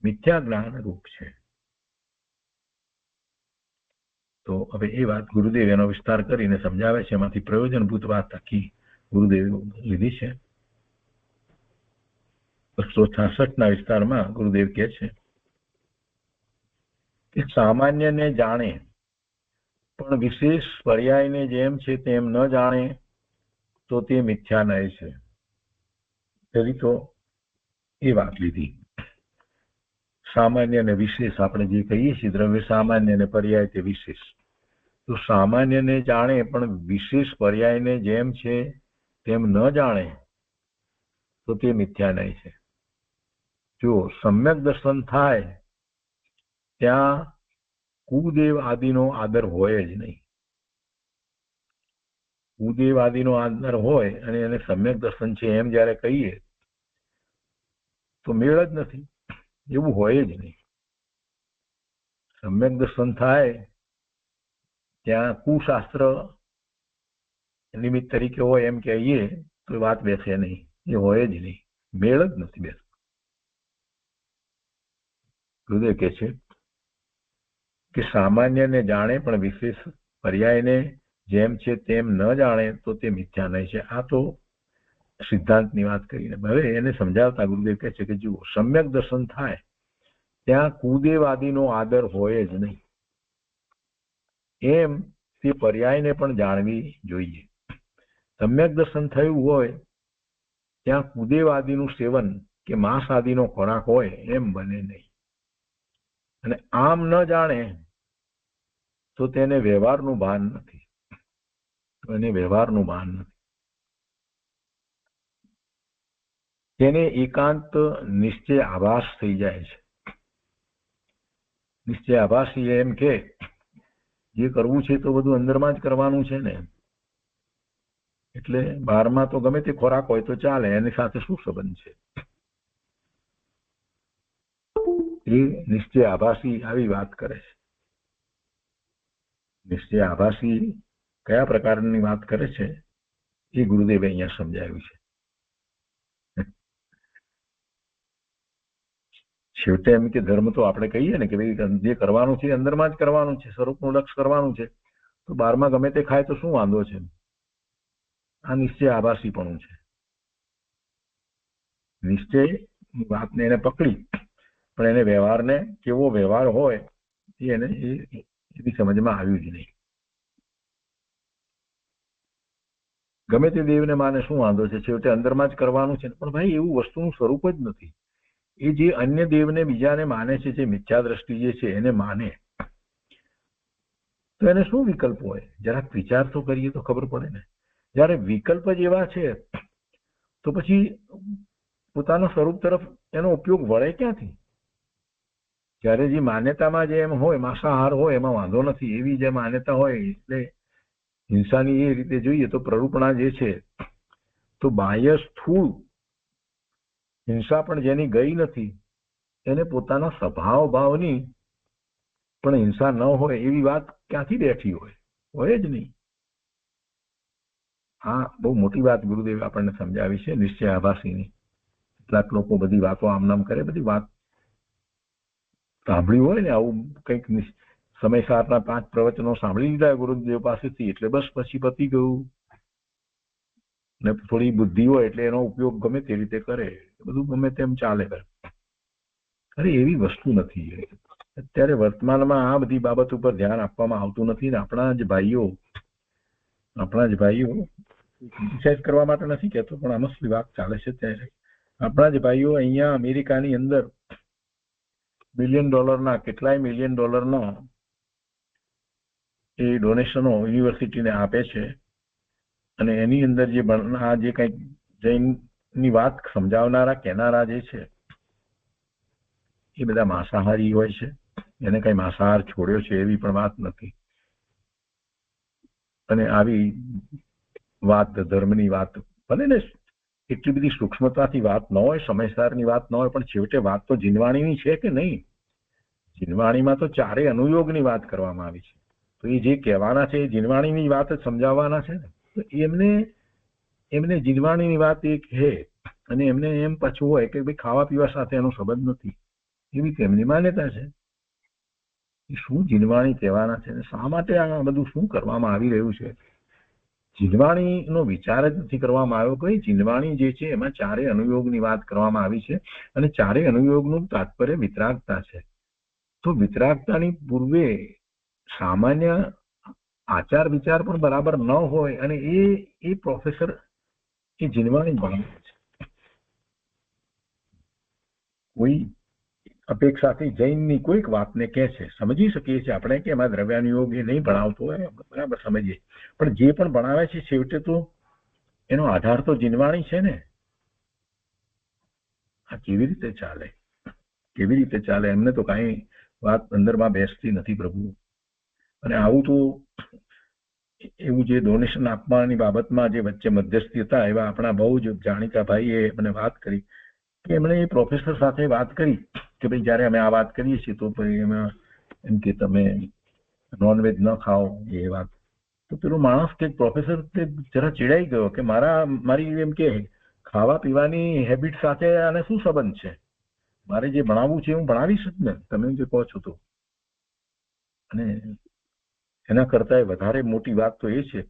મિથ્યા જ્ઞાન રૂપ છે. તો હવે એ વાત ગુરુદેવ એનો વિસ્તાર કરીને સમજાવે છે. એમાંથી પ્રયોજનભૂત વાત આખી ગુરુદેવ લીધી છે. 266ના વિસ્તારમાં ગુરુદેવ કહે છે કે સામાન્યને જાણે પણ વિશેષ પર્યાયને જેમ છે તેમ ન જાણે તો તે મિથ્યા નય છે. તેથી તો એ વાત લીધી. સામાન્ય અને વિશેષ આપણે જે કહીએ છીએ, દ્રવ્ય સામાન્ય અને પર્યાય તે વિશેષ. તો સામાન્યને જાણે પણ વિશેષ પર્યાયને જેમ છે તેમ ન જાણે તો તે મિથ્યા નય છે. જો સમ્યક દર્શન થાય ત્યાં કુદેવ આદિનો આદર હોય જ નહીં. કુદેવ આદિનો આદર હોય અને એને સમ્યક દર્શન છે એમ જ્યારે કહીએ તો મેળ જ નથી. એવું હોય જ નહીં. સમ્યક દર્શન થાય ત્યાં કુશાસ્ત્ર નિમિત્ત તરીકે હોય એમ કહીએ તો વાત બેસે નહીં. એ હોય જ નહીં. મેળ જ નથી બેસતો. ગુરુદેવ કહે છે કે સામાન્યને જાણે પણ વિશેષ પર્યાયને જેમ છે તેમ ન જાણે તો તે મિથ્યા નહીં છે. આ તો સિદ્ધાંતની વાત કરીને હવે એને સમજાવતા ગુરુદેવ કહે છે કે જુઓ, સમ્યક દર્શન થાય ત્યાં કુદેવ આદિનો આદર હોય જ નહીં. એમ તે પર્યાયને પણ જાણવી જોઈએ. સમ્યક દર્શન થયું હોય ત્યાં કુદેવ આદિનું સેવન કે માંસ આદિનો ખોરાક હોય એમ બને નહીં. અને આમ ન જાણે તો તેને વ્યવહારનું ભાન નથી. એને વ્યવહારનું ભાન નથી. તેને એકાંત નિશ્ચય આભાસ થઈ જાય છે. નિશ્ચય આભાસી એમ કે જે કરવું છે તો બધું અંદરમાં જ કરવાનું છે ને, એટલે બહારમાં તો ગમે તે ખોરાક હોય તો ચાલે, એની સાથે શું સંબંધ છે. એ નિશ્ચય આભાસી આવી વાત કરે છે. નિશ્ચય આભાસી કયા પ્રકારની વાત કરે છે એ ગુરુદેવે અહીંયા સમજાવ્યું છે. છેવટે એમ કે ધર્મ તો આપણે કહીએ ને કે ભાઈ જે કરવાનું છે અંદરમાં જ કરવાનું છે, સ્વરૂપનું લક્ષ કરવાનું છે, તો બહારમાં ગમે તે ખાય તો શું વાંધો છે. આ નિશ્ચય આભાસીપણું છે. નિશ્ચયની વાતને એને પકડી પણ એને વ્યવહારને કેવો વ્યવહાર હોય એને એની સમજમાં આવ્યું જ નહીં. ગમે તે દેવને માને શું વાંધો છે, છેવટે અંદરમાં જ કરવાનું છે. પણ ભાઈ એવું વસ્તુનું સ્વરૂપ જ નથી. એ જે અન્ય દેવને બીજાને માને છે, જે મિથ્યા દ્રષ્ટિ જે છે એને માને, તો એને શું વિકલ્પ હોય? જરાક વિચાર તો કરીએ તો ખબર પડે ને. જયારે વિકલ્પ જ એવા છે તો પછી પોતાના સ્વરૂપ તરફ એનો ઉપયોગ વળે ક્યાંથી? જ્યારે જે માન્યતામાં જે એમ હોય, માંસાહાર હોય એમાં વાંધો નથી, એવી જે માન્યતા હોય એટલે હિંસાની એ રીતે જોઈએ તો પ્રરૂપણા જે છે તો બાહ્ય સ્થૂળ હિંસા પણ જેની ગઈ નથી એને પોતાના સ્વભાવ ભાવની પણ હિંસા ન હોય એવી વાત ક્યાંથી બેઠી હોય જ નહીં. હા, બહુ મોટી વાત ગુરુદેવ આપણને સમજાવી છે નિશ્ચય આભાસીની. કેટલાક લોકો બધી વાતો આમનામ કરે, બધી વાત સાંભળ્યું હોય ને આવું કંઈક સમયસારના 5 પ્રવચનો સાંભળી લીધા ગુરુદેવ પાસેથી એટલે બસ પછી પતી ગયું. ને થોડી બુદ્ધિ હોય એટલે એનો ઉપયોગ ગમે તે રીતે કરે, બધું ગમે તેમ ચાલે. અરે એવી વસ્તુ નથી. અત્યારે વર્તમાનમાં આ બધી બાબત ઉપર ધ્યાન આપવામાં આવતું નથી ને આપણા જ ભાઈઓ ક્રિટિસાઇઝ કરવા માટે નથી કહેતો, પણ આમાં શું વાત ચાલે છે ત્યારે આપણા જ ભાઈઓ અહીંયા અમેરિકાની અંદર $1 બિલિયન કેટલાય $1 મિલિયન એ ડોનેશનો યુનિવર્સિટીને આપે છે. અને એની અંદર જે આ જે કંઈક જૈનની વાત સમજાવનારા કહેનારા જે છે એ બધા માંસાહારી હોય છે. એને કઈ માંસાહાર છોડ્યો છે એવી પણ વાત નથી. અને આવી વાત ધર્મની વાત ભલે ને એટલી બધી સૂક્ષ્મતાથી વાત ન હોય, સમયસારની વાત ન હોય, પણ છેવટે વાત તો જીનવાણીની છે કે નહીં? જીનવાણીમાં તો 4 અનુયોગની વાત કરવામાં આવી છે. તો એ જે કહેવાના છે એ જીનવાણીની વાત જ સમજાવવાના છે ને. તો એમને જીનવાણીની વાત એક છે અને એમને એમ પાછું હોય કે ભાઈ ખાવા પીવા સાથે એનો સંબંધ નથી, એવી તેમની માન્યતા છે. શું જીનવાણી કહેવાના છે, શા માટે આ બધું શું કરવામાં આવી રહ્યું છે? જીનવાણીનો વિચાર જ નથી કરવામાં આવ્યો. ભાઈ જીનવાણી જે છે એમાં 4 અનુયોગની વાત કરવામાં આવી છે અને 4 અનુયોગનું તાત્પર્ય વિતરાગતા છે. તો વિતરાગતાની પૂર્વે સામાન્ય આચાર વિચાર પણ બરાબર ન હોય અને એ પ્રોફેસર એ જીનવાણી ભણાવે છે. કોઈ અપેક્ષાથી જૈનની કોઈક વાતને કહે છે, સમજી શકીએ છીએ આપણે કે એમાં દ્રવ્યાનુયોગ એ નહીં ભણાવતો હોય, બરાબર સમજીએ, પણ જે પણ ભણાવે છે છેવટે તો એનો આધાર તો જીનવાણી છે ને. આ કેવી રીતે ચાલે? કેવી રીતે ચાલે? એમને તો કાંઈ વાત અંદરમાં બેસતી નથી પ્રભુ. અને આવું તો એવું જે ડોનેશન આપવાની બાબતમાં જે વચ્ચે મધ્યસ્થી હતા એવા આપણા બહુ જ જાણીતા ભાઈએ મને વાત કરી કે એમણે એ પ્રોફેસર સાથે વાત કરી કે ભાઈ જ્યારે અમે આ વાત કરીએ છીએ તો ભાઈ એમાં એમ કે તમે નોનવેજ ન ખાઓ એ વાત. તો પેલો માણસ કે પ્રોફેસર તે જરા ચીડાઈ ગયો કે મારી એમ કે ખાવા પીવાની હેબિટ સાથે આને શું સંબંધ છે? મારે જે ભણાવવું છે હું ભણાવીશ જ ને, તમે જે કહો છો તો. અને એના કરતા વધારે મોટી વાત તો એ છે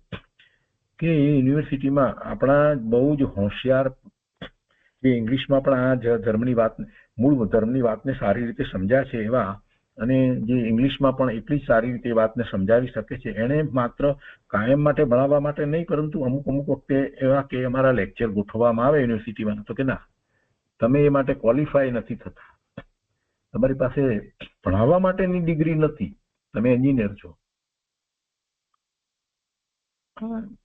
કે યુનિવર્સિટીમાં આપણા બહુ જ હોશિયાર જે ઇંગ્લિશમાં પણ આ ધર્મની વાત, મૂળ ધર્મની વાતને સારી રીતે સમજ્યા છે એવા, અને જે ઇંગ્લિશમાં પણ એટલી જ સારી રીતે વાતને સમજાવી શકે છે, એને માત્ર કાયમ માટે ભણાવવા માટે નહીં, પરંતુ અમુક વખતે એવા કે અમારા લેક્ચર ગોઠવવામાં આવે યુનિવર્સિટીમાં તો કે ના, તમે એ માટે ક્વોલિફાય નથી થતા, તમારી પાસે ભણાવવા માટેની ડિગ્રી નથી, તમે એન્જિનિયર છો.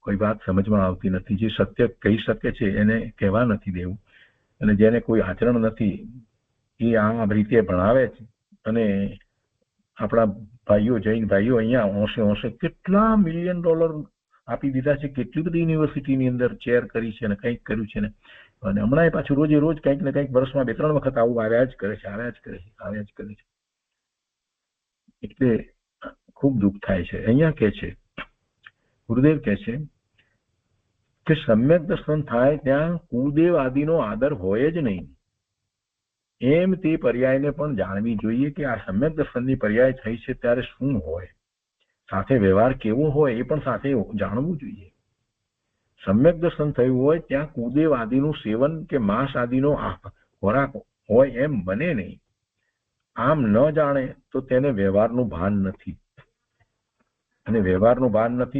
કોઈ વાત સમજમાં આવતી નથી. જે સત્ય કહી શકે છે એને કહેવા નથી દેવું, અને જેને કોઈ આચરણ નથી એ આ રીતે ભણાવે છે. અને આપણા ભાઈઓ, જૈન ભાઈઓ અહીંયા હોંશે કેટલા $1 મિલિયન આપી દીધા છે, કેટલી બધી યુનિવર્સિટીની અંદર ચેર કરી છે અને કંઈક કર્યું છે ને. અને હમણાં એ પાછું રોજે રોજ કંઈક ને કંઈક વર્ષમાં 2-3 વખત આવું આવ્યા જ કરે છે. એટલે ખૂબ દુઃખ થાય છે. અહીંયા કે છે ગુરુદેવ કહે છે કે સમ્યક દર્શન થાય ત્યાં કુળદેવ આદિનો આદર હોય જ નહીં. એમ તે પર્યાયને પણ જાણવી જોઈએ કે આ સમ્યક દર્શનની પર્યાય થઈ છે ત્યારે શું હોય, સાથે વ્યવહાર કેવો હોય એ પણ સાથે જાણવું જોઈએ. સમ્યક દર્શન થયું હોય ત્યાં કુળદેવ આદિનું સેવન કે માંસ આદિનો ખોરાક હોય એમ બને નહીં. આમ ન જાણે તો તેને વ્યવહારનું ભાન નથી,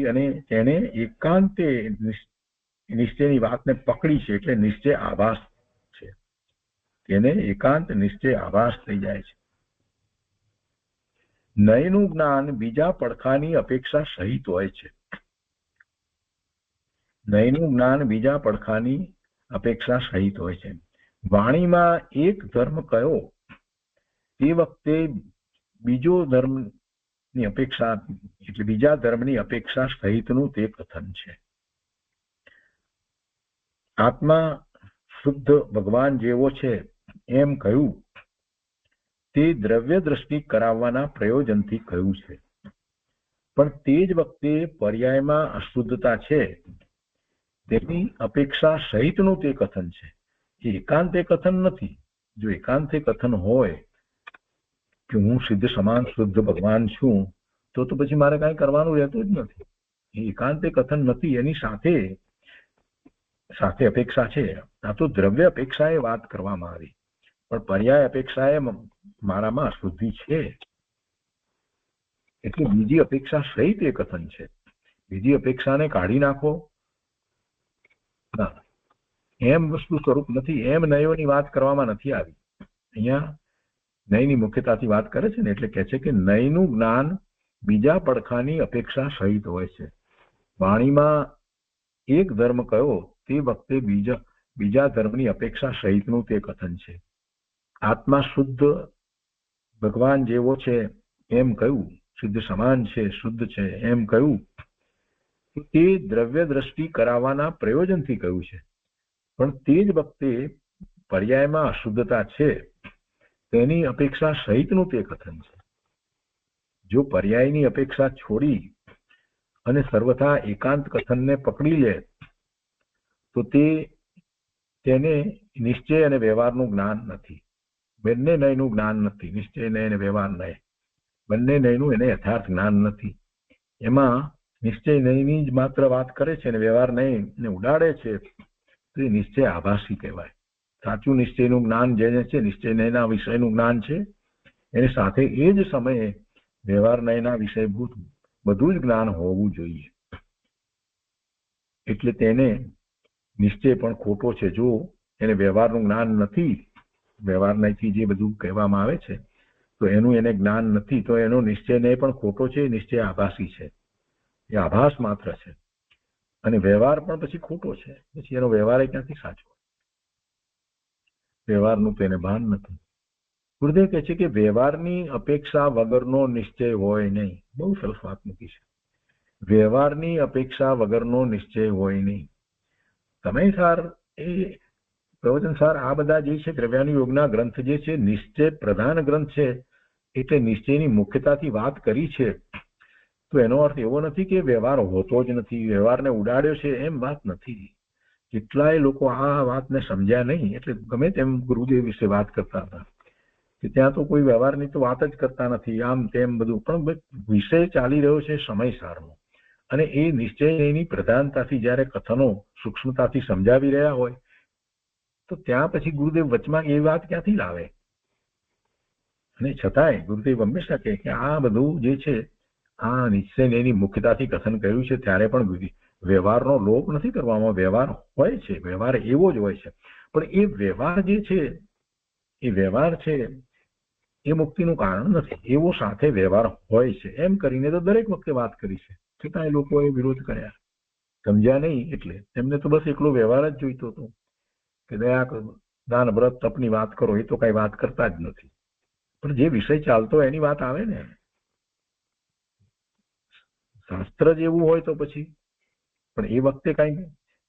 અને તેને એકાંતે નિશ્ચયની વાતને પકડી છે એટલે નિશ્ચય આભાસ છે. તેને એકાંત નિશ્ચય આભાસ થઈ જાય છે. નયનું જ્ઞાન બીજા પડખાની અપેક્ષા સહિત હોય છે. નયનું જ્ઞાન બીજા પડખાની અપેક્ષા સહિત હોય છે. વાણીમાં એક ધર્મ કયો તે વખતે બીજો ધર્મની અપેક્ષા, એટલે બીજા ધર્મની અપેક્ષા સહિતનું તે કથન છે. આત્મા શુદ્ધ ભગવાન જેવો છે એમ કહ્યું તે દ્રવ્ય દ્રષ્ટિ કરાવવાના પ્રયોજનથી કહ્યું છે, પણ તે જ વખતે પર્યાયમાં અશુદ્ધતા છે તેની અપેક્ષા સહિતનું તે કથન છે. એ એકાંતે કથન નથી. જો એકાંતે કથન હોય કે હું સિદ્ધ સમાન શુદ્ધ ભગવાન છું તો પછી મારે કાંઈ કરવાનું રહેતું જ નથી. એ એકાંતે કથન નથી, એની સાથે અપેક્ષા છે. આ તો દ્રવ્ય અપેક્ષાએ વાત કરવામાં આવી, પણ પર્યાય અપેક્ષાએ મારામાં અશુદ્ધિ છે એટલે બીજી અપેક્ષા સહિત એ કથન છે. બીજી અપેક્ષાને કાઢી નાખો ના, એમ વસ્તુ સ્વરૂપ નથી. એમ નયોની વાત કરવામાં નથી આવી. અહીંયા નયની મુખ્યતાથી વાત કરે છે ને, એટલે કહે છે કે નયનું જ્ઞાન બીજા પડખાની અપેક્ષા સહિત હોય છે. વાણીમાં એક ધર્મ કયો તે વખતે બીજા ધર્મની અપેક્ષા સહિતનું તે કથન છે. આત્મા શુદ્ધ ભગવાન જેવો છે એમ કહ્યું, સિદ્ધ સમાન છે, શુદ્ધ છે એમ કહ્યું તે દ્રવ્ય દ્રષ્ટિ કરાવવાના પ્રયોજનથી કહ્યું છે, પણ તે જ વખતે પર્યાયમાં અશુદ્ધતા છે તેની અપેક્ષા સહિતનું તે કથન છે. જો પર્યાયની અપેક્ષા છોડી અને સર્વથા એકાંત કથનને પકડી લે તો તેને નિશ્ચય અને વ્યવહારનું જ્ઞાન નથી. બંને નયનું જ્ઞાન નથી. નિશ્ચય નય અને વ્યવહાર નય, બંને નયનું એને યથાર્થ જ્ઞાન નથી. એમાં નિશ્ચય નયની જ માત્ર વાત કરે છે અને વ્યવહાર નયને ઉડાડે છે તો એ નિશ્ચય આભાસી કહેવાય. સાચું નિશ્ચયનું જ્ઞાન જેને છે, નિશ્ચય નયના વિષયનું જ્ઞાન છે, એને સાથે એ જ સમયે વ્યવહાર નયના વિષયભૂત બધું જ જ્ઞાન હોવું જોઈએ. એટલે તેને નિશ્ચય પણ ખોટો છે. જો એને વ્યવહારનું જ્ઞાન નથી, વ્યવહાર નયથી જે બધું કહેવામાં આવે છે તો એનું એને જ્ઞાન નથી, તો એનો નિશ્ચય નય પણ ખોટો છે. નિશ્ચય આભાસી છે, એ આભાસ માત્ર છે. અને વ્યવહાર પણ પછી ખોટો છે. પછી એનો વ્યવહાર ક્યાંથી સાચો? વ્યવહારનું તો એને ભાન નથી. ગુરુદેવ કહે છે કે વ્યવહારની અપેક્ષા વગરનો નિશ્ચય હોય નહીં. બહુ સરસ વાત મૂકી છે. વ્યવહારની અપેક્ષા વગરનો નિશ્ચય હોય નહીં. તમે સાર એ પ્રવચન સાર આ બધા જે છે દ્રવ્યાનું યોગના ગ્રંથ જે છે નિશ્ચય પ્રધાન ગ્રંથ છે, એટલે નિશ્ચયની મુખ્યતાથી વાત કરી છે. તો એનો અર્થ એવો નથી કે વ્યવહાર હોતો જ નથી, વ્યવહારને ઉડાડ્યો છે, એમ વાત નથી. કેટલાય લોકો આ વાતને સમજ્યા નહીં, એટલે ગમે તેમ ગુરુદેવ વિશે વાત કરતા હતા કે ત્યાં તો કોઈ વ્યવહારની તો વાત જ કરતા નથી, આમ તેમ બધું. પણ વિષય ચાલી રહ્યો છે સમયસારનો, અને એ નિશ્ચયની પ્રધાનતાથી જ્યારે કથનો સૂક્ષ્મતાથી સમજાવી રહ્યા હોય તો ત્યાં પછી ગુરુદેવ વચમાં એ વાત ક્યાંથી લાવે? અને છતાંય ગુરુદેવ હંમેશા કહે કે આ બધું જે છે આ નિશ્ચયની મુખ્યતાથી કથન કર્યું છે, ત્યારે પણ વ્યવહારનો લોપ નથી કરવામાં. વ્યવહાર હોય છે, વ્યવહાર એવો જ હોય છે, પણ એ વ્યવહાર જે છે એ વ્યવહાર છે એ મુક્તિનું કારણ નથી. એવો સાથે વ્યવહાર હોય છે એમ કરીને તો દરેક વખતે વાત કરી છે, છતાં એ લોકોએ વિરોધ કર્યા, સમજ્યા નહીં. એટલે એમને તો બસ એકલો વ્યવહાર જ જોઈતો હતો કે દયા કરો, દાન વ્રત તપની વાત કરો, એ તો કઈ વાત કરતા જ નથી. પણ જે વિષય ચાલતો એની વાત આવે ને, શાસ્ત્ર જેવું હોય તો પછી. પણ એ વખતે કઈ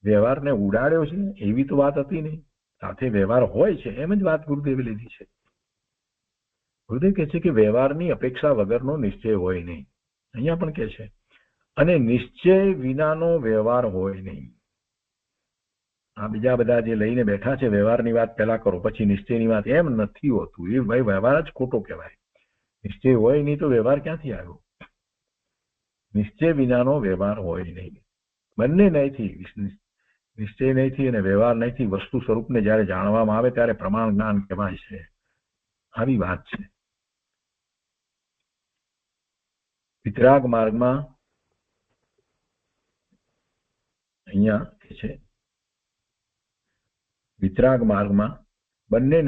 વ્યવહારને ઉડાડ્યો છે એવી તો વાત હતી નહીં, સાથે વ્યવહાર હોય છે એમ જ વાત ગુરુદેવે લીધી છે. ગુરુદેવ કહે છે કે વ્યવહારની અપેક્ષા વગરનો નિશ્ચય હોય નહીં. અહીંયા પણ કહે છે અને નિશ્ચય વિનાનો વ્યવહાર હોય નહીં. આ બીજા બધા જે લઈને બેઠા છે વ્યવહારની વાત પહેલા કરો પછી નિશ્ચયની વાત, એમ નથી હોતું. એ ભાઈ વ્યવહાર જ ખોટો કહેવાય. નિશ્ચય હોય નહીં તો વ્યવહાર ક્યાંથી આવ્યો? નિશ્ચય વિનાનો વ્યવહાર હોય નહીં. બંને નહીંથી, નિશ્ચય નહીંથી અને વ્યવહાર નહીંથી વસ્તુ સ્વરૂપને જ્યારે જાણવામાં આવે ત્યારે પ્રમાણ જ્ઞાન કહેવાય છે. આવી વાત છે. વિતરાગ માર્ગમાં અહીંયા કે છે વિતરાગ માર્ગમાં બંને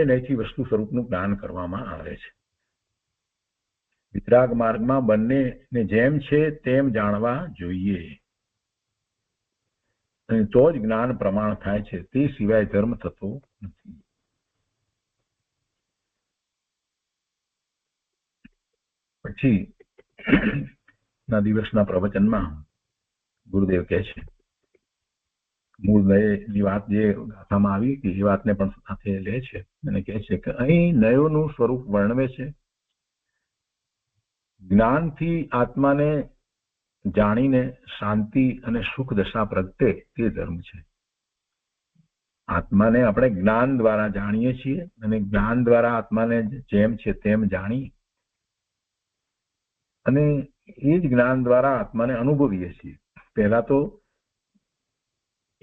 નહીંથી વસ્તુ સ્વરૂપનું જ્ઞાન કરવામાં આવે છે. વિતરાગ માર્ગમાં બંનેને જેમ છે તેમ જાણવા જોઈએ, અને તો જ જ્ઞાન પ્રમાણ થાય છે, તે સિવાય ધર્મ થતો નથી. પછી ના દિવસના પ્રવચનમાં ગુરુદેવ કહે છે, મૂળ નયની વાત જે ગાથામાં આવી હતી એ વાતને પણ સાથે લે છે અને કહે છે કે અહીં નયોનું સ્વરૂપ વર્ણવે છે. જ્ઞાનથી આત્માને જાણીને શાંતિ અને સુખ દશા પ્રગટે તે ધર્મ છે. આત્માને આપણે જ્ઞાન દ્વારા જાણીએ છીએ અને જ્ઞાન દ્વારા આત્માને જેમ છે તેમ જાણી અને એ જ જ્ઞાન દ્વારા આત્માને અનુભવીએ છીએ. પહેલા તો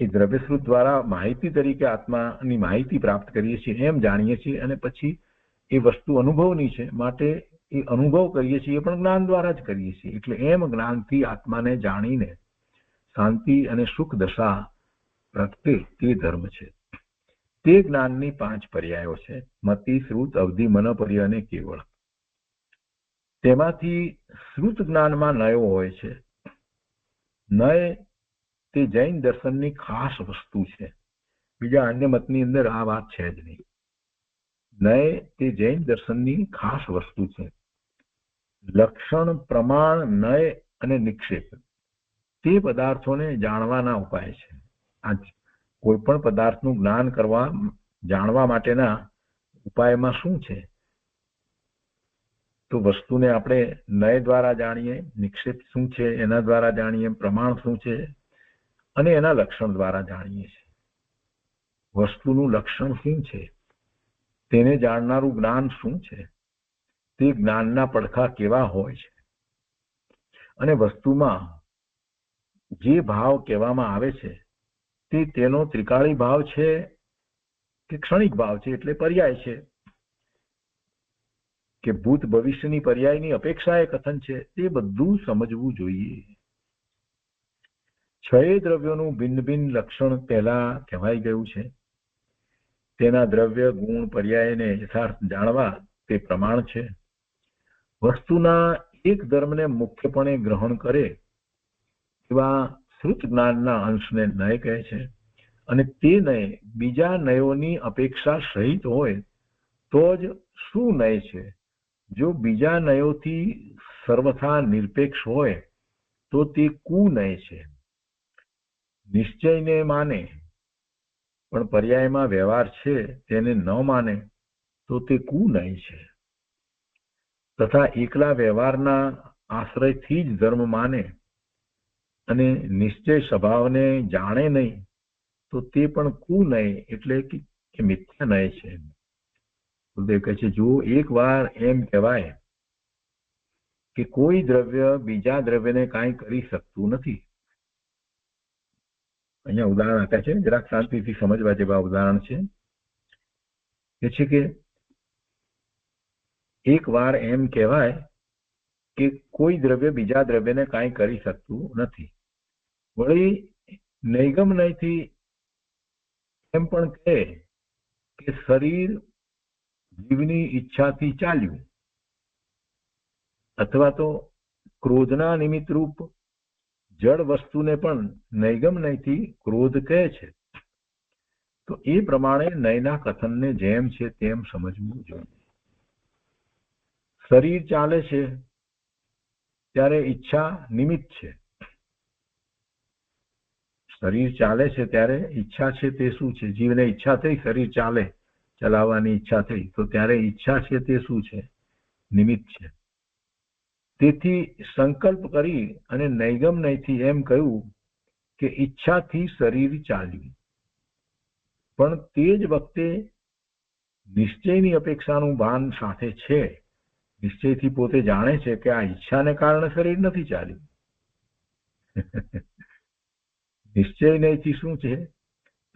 એ દ્રવ્યશ્રુત દ્વારા માહિતી તરીકે આત્માની માહિતી પ્રાપ્ત કરીએ છીએ, એમ જાણીએ છીએ, અને પછી એ વસ્તુ અનુભવની છે માટે એ અનુભવ કરીએ છીએ પણ જ્ઞાન દ્વારા જ કરીએ છીએ. એટલે એમ જ્ઞાનથી આત્માને જાણીને શાંતિ અને સુખ દશા પ્રગટે તે ધર્મ છે. તે જ્ઞાનની 5 પર્યાયો છે: મતિ, શ્રુત, અવધિ, મન, પર્ય અને કેવળ. તેમાંથી શ્રુત જ્ઞાનમાં નયો હોય છે. નય તે જૈન દર્શનની ખાસ વસ્તુ છે, બીજા અન્ય મતની અંદર આ વાત છે જ નહીં. નય તે જૈન દર્શનની ખાસ વસ્તુ છે. લક્ષણ, પ્રમાણ, નય અને નિક્ષેપ તે પદાર્થોને જાણવાના ઉપાય છે. આ કોઈ પણ પદાર્થનું જ્ઞાન કરવા જાણવા માટેના ઉપાયમાં શું છે? તો વસ્તુને આપણે નય દ્વારા જાણીએ, નિક્ષેપ શું છે એના દ્વારા જાણીએ, પ્રમાણ શું છે અને એના લક્ષણ દ્વારા જાણીએ છીએ. વસ્તુનું લક્ષણ શું છે, તેને જાણનારું જ્ઞાન શું છે, તે જ્ઞાનના પડખા કેવા હોય છે, અને વસ્તુમાં જે ભાવ કહેવામાં આવે છે તે તેનો ત્રિકાળી ભાવ છે કે ક્ષણિક ભાવ છે, એટલે પર્યાય છે કે ભૂત ભવિષ્યની પર્યાયની અપેક્ષા એ કથન છે, તે બધું સમજવું જોઈએ. 6 દ્રવ્યોનું ભિન્ન ભિન્ન લક્ષણ પહેલા કહેવાઈ ગયું છે. તેના દ્રવ્ય, ગુણ, પર્યાયને યથાર્થ જાણવા તે પ્રમાણ છે. વસ્તુના એક ધર્મને મુખ્યપણે ગ્રહણ કરે એવા શ્રુત જ્ઞાનના અંશને નય કહે છે, અને તે નય બીજા નયોની અપેક્ષા સહિત હોય તો જ શું નય છે. જો બીજા નયોથી સર્વથા નિરપેક્ષ હોય તો તે કુનય છે. નિશ્ચયને માને પણ પર્યાયમાં વ્યવહાર છે તેને ન માને તો તે કુનય છે. તથા એકલા વ્યવહારના આશ્રયથી જ ધર્મ માને અને નિશ્ચય સ્વભાવને જાણે નહીં તો તે પણ કુનય એટલે કે મિથ્યા નય છે. ગુરુદેવ કહે છે, જો એક વાર એમ કહેવાય કે કોઈ દ્રવ્ય બીજા દ્રવ્યને કાંઈ કરી શકતું નથી. અહીંયા ઉદાહરણ આપ્યા છે, જરાક શાંતિથી સમજવા જેવા ઉદાહરણ છે. એ છે કે એક વાર એમ કહેવાય કે કોઈ દ્રવ્ય બીજા દ્રવ્યને કાંઈ કરી શકતું નથી. વળી નૈગમ નયથી એમ પણ કહે કે શરીર જીવની ઈચ્છાથી ચાલ્યું, અથવા તો ક્રોધના નિમિત્ત રૂપ જળ વસ્તુને પણ નૈગમ નયથી ક્રોધ કહે છે. તો એ પ્રમાણે નયના કથનને જેમ છે તેમ સમજવું જોઈએ. શરીર ચાલે છે ત્યારે ઈચ્છા નિમિત્ત છે. શરીર ચાલે છે ત્યારે ઈચ્છા છે તે શું છે? જીવને ઈચ્છા થઈ શરીર ચાલે, ચલાવવાની ઈચ્છા થઈ, તો ત્યારે ઈચ્છા છે તે શું છે? નિમિત્ત છે. તેથી સંકલ્પ કરી અને નૈગમ નયથી એમ કહ્યું કે ઈચ્છાથી શરીર ચાલ્યું, પણ તે જ વખતે નિશ્ચયની અપેક્ષાનું ભાન સાથે છે. નિશ્ચયથી પોતે જાણે છે કે આ ઈચ્છાને કારણે શરીર નથી ચાલ્યું. નિશ્ચય નયથી શું છે?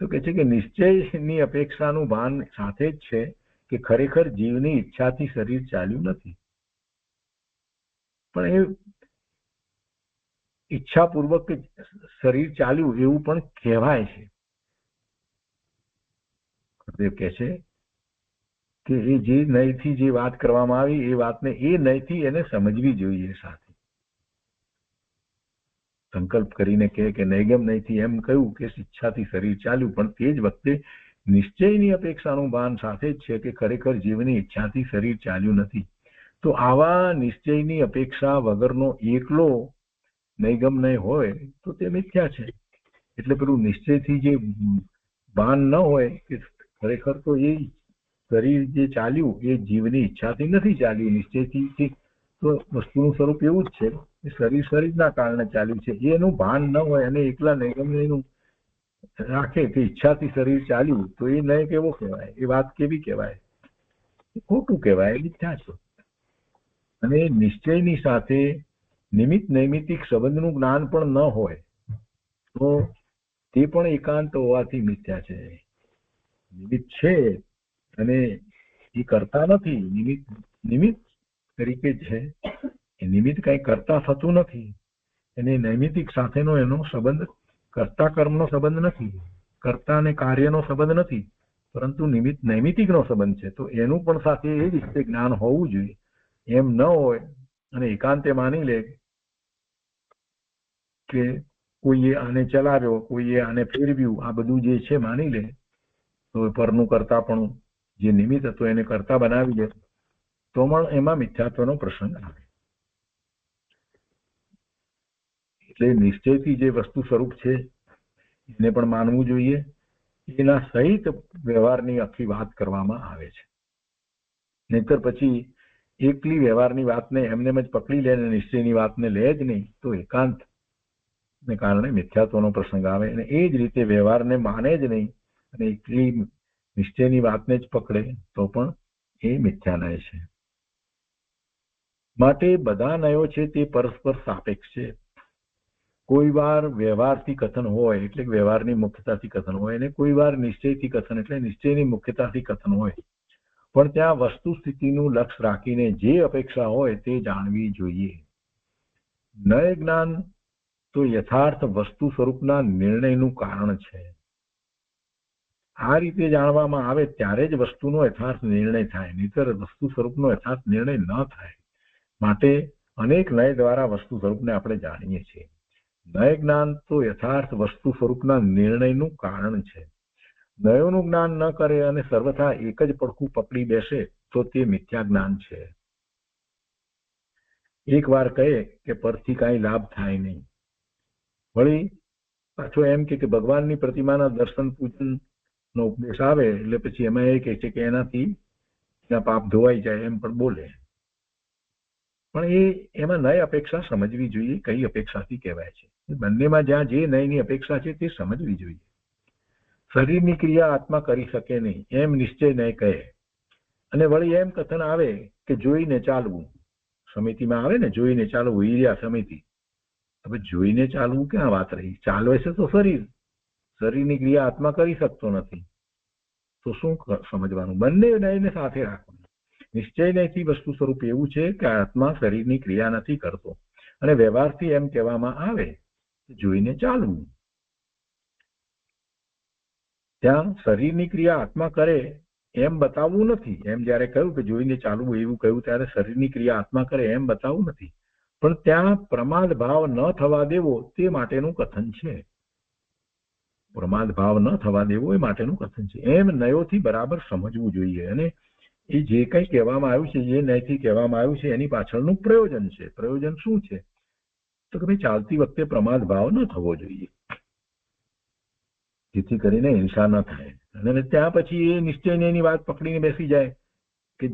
તો કે છે કે નિશ્ચયની અપેક્ષાનું ભાન સાથે જ છે કે ખરેખર જીવની ઈચ્છાથી શરીર ચાલ્યું નથી, પણ એ ઈચ્છાપૂર્વક શરીર ચાલ્યું એવું પણ કહેવાય છે. ગુરુદેવ કહે છે કે એ જે નયથી જે વાત કરવામાં આવી એ વાતને એ નયથી એને સમજવી જોઈએ. સાથે સંકલ્પ કરીને કહે કે નૈગમ નયથી એમ કહ્યું કે ઈચ્છાથી શરીર ચાલ્યું, પણ તે જ વખતે નિશ્ચયની અપેક્ષાનું ભાન સાથે જ છે કે ખરેખર જીવની ઈચ્છાથી શરીર ચાલ્યું નથી. તો આવા નિશ્ચયની અપેક્ષા વગરનો એકલો નૈગમ નય હોય તો તે મિથ્યા છે. એટલે પેલું નિશ્ચયથી જે ભાન ન હોય કે ખરેખર તો એ શરીર જે ચાલ્યું એ જીવની ઈચ્છાથી નથી ચાલ્યું. નિશ્ચયથી તો વસ્તુનું સ્વરૂપ એવું જ છે કે શરીર શરીરના કારણે ચાલ્યું છે. એનું ભાન ન હોય અને એકલા નૈગમ નયનું રાખે કે ઈચ્છાથી શરીર ચાલ્યું, તો એ નય કેવો કહેવાય? એ વાત કેવી કહેવાય? ખોટું કહેવાય, મિથ્યા છે. અને નિશ્ચયની સાથે નિમિત્ત નૈમિતિક સંબંધનું જ્ઞાન પણ ન હોય તો તે પણ એકાંત હોવાથી મિથ્યા છે. નિમિત્ત છે અને એ કરતા નથી, નિમિત્ત તરીકે છે. એ નિમિત્ત કઈ કરતા થતું નથી. એને નૈમિતિક સાથેનો એનો સંબંધ કર્તા કર્મનો સંબંધ નથી, કર્તા અને કાર્યનો સંબંધ નથી, પરંતુ નિમિત્ત નૈમિતિકનો સંબંધ છે. તો એનું પણ સાથે એ જ રીતે જ્ઞાન હોવું જોઈએ. એમ ન હોય અને એકાંતે માની લે કે કોઈએ આને ચલાવ્યો, કોઈએ આને ફેરવ્યું, આ બધું જે છે માની લે, તો પરનું કરતા પણ જે નિમિત્ત હતો એને કરતા બનાવી દે, તો પણ એમાં મિથ્યાત્વનો પ્રસંગ આવે. એટલે નિશ્ચયથી જે વસ્તુ સ્વરૂપ છે એને પણ માનવું જોઈએ. એના સહિત વ્યવહારની આખી વાત કરવામાં આવે છે. નહીતર પછી એકલી વ્યવહારની વાતને એમને જ પકડી લે અને નિશ્ચયની વાતને લે જ નહીં, તો એકાંત ને કારણે મિથ્યાત્વનો પ્રસંગ આવે. અને એ જ રીતે વ્યવહારને માને જ નહીં અને એકલી નિશ્ચયની વાતને જ પકડે તો પણ એ મિથ્યા નય છે. માટે બધા નયો છે તે પરસ્પર સાપેક્ષ છે. કોઈ વાર વ્યવહારથી કથન હોય એટલે વ્યવહારની મુખ્યતાથી કથન હોય, અને કોઈ વાર નિશ્ચયથી કથન એટલે નિશ્ચયની મુખ્યતાથી કથન હોય. પણ ત્યાં વસ્તુ સ્થિતિનું લક્ષ્ય રાખીને જે અપેક્ષા હોય તે જાણવી જોઈએ. નય જ્ઞાન તો યથાર્થ વસ્તુ સ્વરૂપના નિર્ણયનું કારણ છે. આ રીતે જાણવામાં આવે ત્યારે જ વસ્તુનો યથાર્થ નિર્ણય થાય, નહીતર વસ્તુ સ્વરૂપનો યથાર્થ નિર્ણય ન થાય. માટે અનેક નય દ્વારા વસ્તુ સ્વરૂપને આપણે જાણીએ છીએ. નય જ્ઞાન તો યથાર્થ વસ્તુ સ્વરૂપના નિર્ણયનું કારણ છે. નયોનું જ્ઞાન ન કરે અને સર્વથા એક જ પડખું પકડી બેસે તો તે મિથ્યા જ્ઞાન છે. એક વાર કહે કે પરથી કાંઈ લાભ થાય નહીં, વળી પાછો એમ કે ભગવાનની પ્રતિમાના દર્શન પૂજન નો ઉપદેશ આવે એટલે પછી એમાં એ કહે છે કે એનાથી એના પાપ ધોવાઈ જાય એમ પણ બોલે. પણ એમાં નય અપેક્ષા સમજવી જોઈએ, કઈ અપેક્ષાથી કહેવાય છે. બંનેમાં જ્યાં જે નયની અપેક્ષા છે તે સમજવી જોઈએ. શરીરની ક્રિયા આત્મા કરી શકે નહીં એમ નિશ્ચય નય કહે, અને વળી એમ કથન આવે કે જોઈને ચાલવું. સમિતિમાં આવે ને જોઈને ચાલવું, ઈર્યા સમિતિ. હવે જોઈને ચાલવું ક્યાં વાત રહી? ચાલવે છે તો શરીરની ક્રિયા આત્મા કરી શકતો નથી, તો શું સમજવાનું? બંને નયને સાથે રાખવાનું. નિશ્ચય નયથી વસ્તુ સ્વરૂપ એવું છે કે આત્મા શરીરની ક્રિયા નથી કરતો, અને વ્યવહારથી એમ કહેવામાં આવે જોઈને ચાલવું. ત્યાં શરીરની ક્રિયા આત્મા કરે એમ બતાવવું નથી. એમ જયારે કહ્યું કે જોઈને ચાલવું એવું કહ્યું ત્યારે શરીરની ક્રિયા આત્મા કરે એમ બતાવવું નથી, પણ ત્યાં પ્રમાદ ભાવ ન થવા દેવો તે માટેનું કથન છે. પ્રમાદ ભાવ ન થવા દેવો એ માટેનું કથન છે. એમ નયોથી બરાબર સમજવું જોઈએ. અને એ જે કંઈ કહેવામાં આવ્યું છે, જે નયથી કહેવામાં આવ્યું છે એની પાછળનું પ્રયોજન છે. પ્રયોજન શું છે? તો કે ભાઈ ચાલતી વખતે પ્રમાદ ભાવ ન થવો જોઈએ, જેથી કરીને હિંસા ન થાય. અને ત્યાં પછી એ નિશ્ચયની વાત પકડીને બેસી જાય કે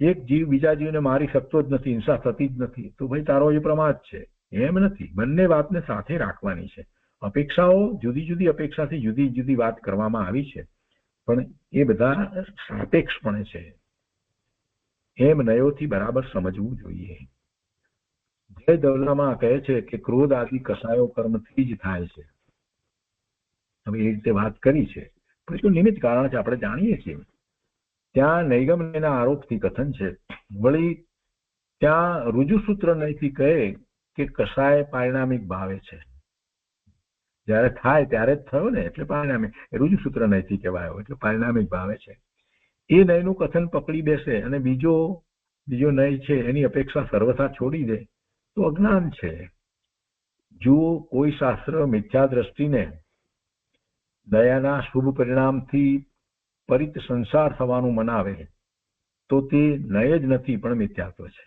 એક જીવ બીજા જીવને મારી શકતો જ નથી, હિંસા થતી જ નથી, તો ભાઈ તારો એ પ્રમાદ છે. એમ નથી, બંને વાતને સાથે રાખવાની છે. અપેક્ષાઓ જુદી જુદી અપેક્ષાથી જુદી જુદી વાત કરવામાં આવી છે, પણ એ બધા સાપેક્ષપણે છે. એમ નયોથી બરાબર સમજવું જોઈએ. જય દવલામાં કહે છે કે ક્રોધ આદિ કસાયો કર્મથી જ થાય છે. હવે એ રીતે વાત કરી છે, પણ શું નિમિત્ત કારણ છે આપણે જાણીએ છીએ. ત્યાં નૈગમ્યના આરોપથી કથન છે, વળી ત્યાં રુજુસૂત્ર નયથી કહે કે કસાય પારિણામિક ભાવે છે. જયારે થાય ત્યારે જ થયો ને, એટલે પારિણામિક. રુજુસૂત્ર નયથી કહેવાયો એટલે પારિણામિક ભાવે છે. એ નયનું કથન પકડી બેસે અને બીજો નય છે એની અપેક્ષા સર્વથા છોડી દે તો અજ્ઞાન છે. જો કોઈ શાસ્ત્ર મિથ્યા દ્રષ્ટિને દયાના શુભ પરિણામથી પરિત સંસાર થવાનું મનાવે તો તે નય જ નથી પણ મિથ્યાત્વ છે.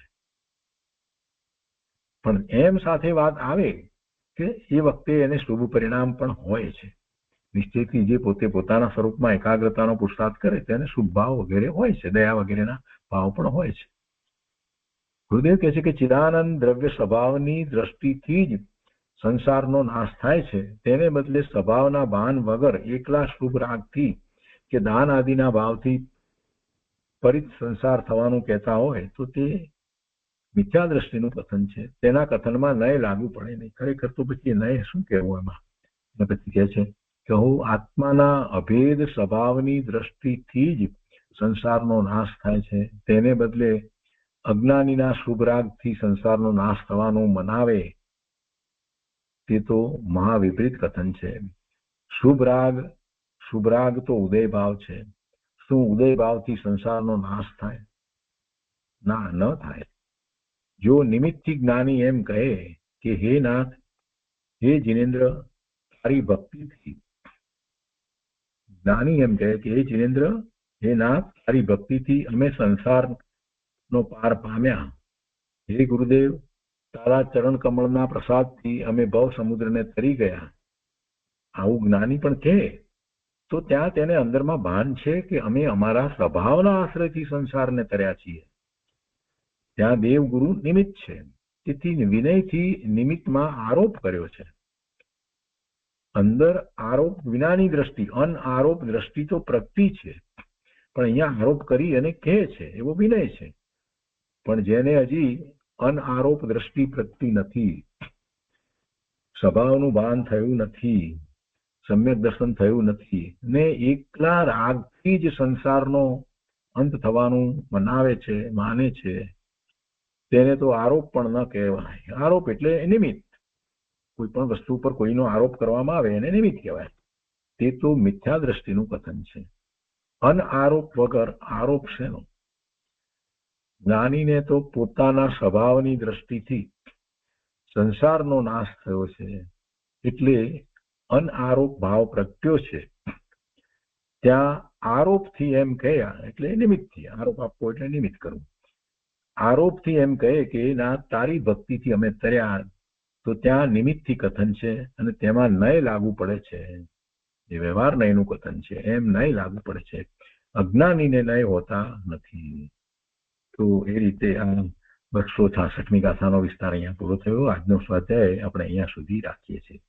પણ એમ સાથે વાત આવે કે એ વખતે એને શુભ પરિણામ પણ હોય છે. નિશ્ચયથી જે પોતે પોતાના સ્વરૂપમાં એકાગ્રતાનો પુરુષાર્થ કરે તેને શુભ ભાવ વગેરે હોય છે, દયા વગેરેના ભાવ પણ હોય છે. ગુરુદેવ કહે છે કે ચિદાનંદ દ્રવ્ય સ્વભાવની દ્રષ્ટિથી જ સંસારનો નાશ થાય છે, તેને બદલે સ્વભાવના ભાન વગર એકલા શુભ રાગથી કે દાન આદિના ભાવથી પરિત સંસાર થવાનું કહેતા હોય તો તે મિથ્યા દ્રષ્ટિનું કથન છે. તેના કથનમાં નય લાગુ પડે નહીં. ખરેખર તો પછી નય શું કહેવું એમાં? પછી કહે છે કે હું આત્માના અભેદ સ્વભાવની દ્રષ્ટિથી જ સંસારનો નાશ થાય છે, તેને બદલે અજ્ઞાનીના શુભ રાગથી સંસારનો નાશ થવાનું મનાવે તે તો મહાવિપરીત કથન છે. શુભ રાગ તો ઉદય ભાવ છે. શું ઉદય ભાવથી સંસારનો નાશ થાય? ના, ન થાય. જો નિમિત્તથી જ્ઞાની એમ કહે કે હે નાથ, હે જીનેન્દ્ર, તારી ભક્તિથી, જ્ઞાની એમ કહે કે હે જીનેન્દ્ર, હે નાથ, તારી ભક્તિથી અમે સંસારનો પાર પામ્યા. હે ગુરુદેવ, તારા ચરણ કમળના પ્રસાદથી અમે ભવ સમુદ્રને તરી ગયા. આવું જ્ઞાની પણ કહે તો ત્યાં તેને અંદરમાં ભાન છે કે અમે અમારા સ્વભાવના આશ્રયથી સંસારને તર્યા છીએ. ત્યાં દેવ ગુરુ નિમિત્ત છે, તેથી વિનયથી નિમિત્તમાં આરોપ કર્યો છે. અંદર આરોપ વિનાની દ્રષ્ટિ, અનઆરોપ દ્રષ્ટિ તો પ્રગતિ છે, પણ અહીંયા આરોપ કરી અને કહે છે એવો વિનય છે. પણ જેને હજી અનઆરોપ દ્રષ્ટિ પ્રગતિ નથી, સ્વભાવનું ભાન થયું નથી, સમ્યક દર્શન થયું નથી, ને એકલા રાગથી જ સંસારનો અંત થવાનું મનાવે છે, માને છે, તેને તો આરોપ પણ ન કહેવાય. આરોપ એટલે નિમિત્ત. કોઈ પણ વસ્તુ પર કોઈનો આરોપ કરવામાં આવે એને નિમિત્ત કહેવાય. તે તો મિથ્યા દ્રષ્ટિનું કથન છે. અનઆરોપ વગર આરોપ શેનો? જ્ઞાનીને તો પોતાના સ્વભાવની દ્રષ્ટિથી સંસારનો નાશ થયો છે એટલે અનઆરોપ ભાવ પ્રગટ્યો છે. ત્યાં આરોપથી એમ કહ્યા એટલે નિમિત્તથી, આરોપ આપવો એટલે નિમિત્ત કરવું. આરોપથી એમ કહે કે ના તારી ભક્તિથી અમે તર્યા, તો ત્યાં નિમિત્તથી કથન છે અને તેમાં નય લાગુ પડે છે. જે વ્યવહાર નયનું કથન છે એમ નય લાગુ પડે છે, અજ્ઞાનીને નય હોતા નથી. તો એ રીતે આ 266મી ગાથાનો વિસ્તાર અહીંયા પૂરો થયો. આજનો સ્વાધ્યાય આપણે અહીંયા સુધી રાખીએ છીએ.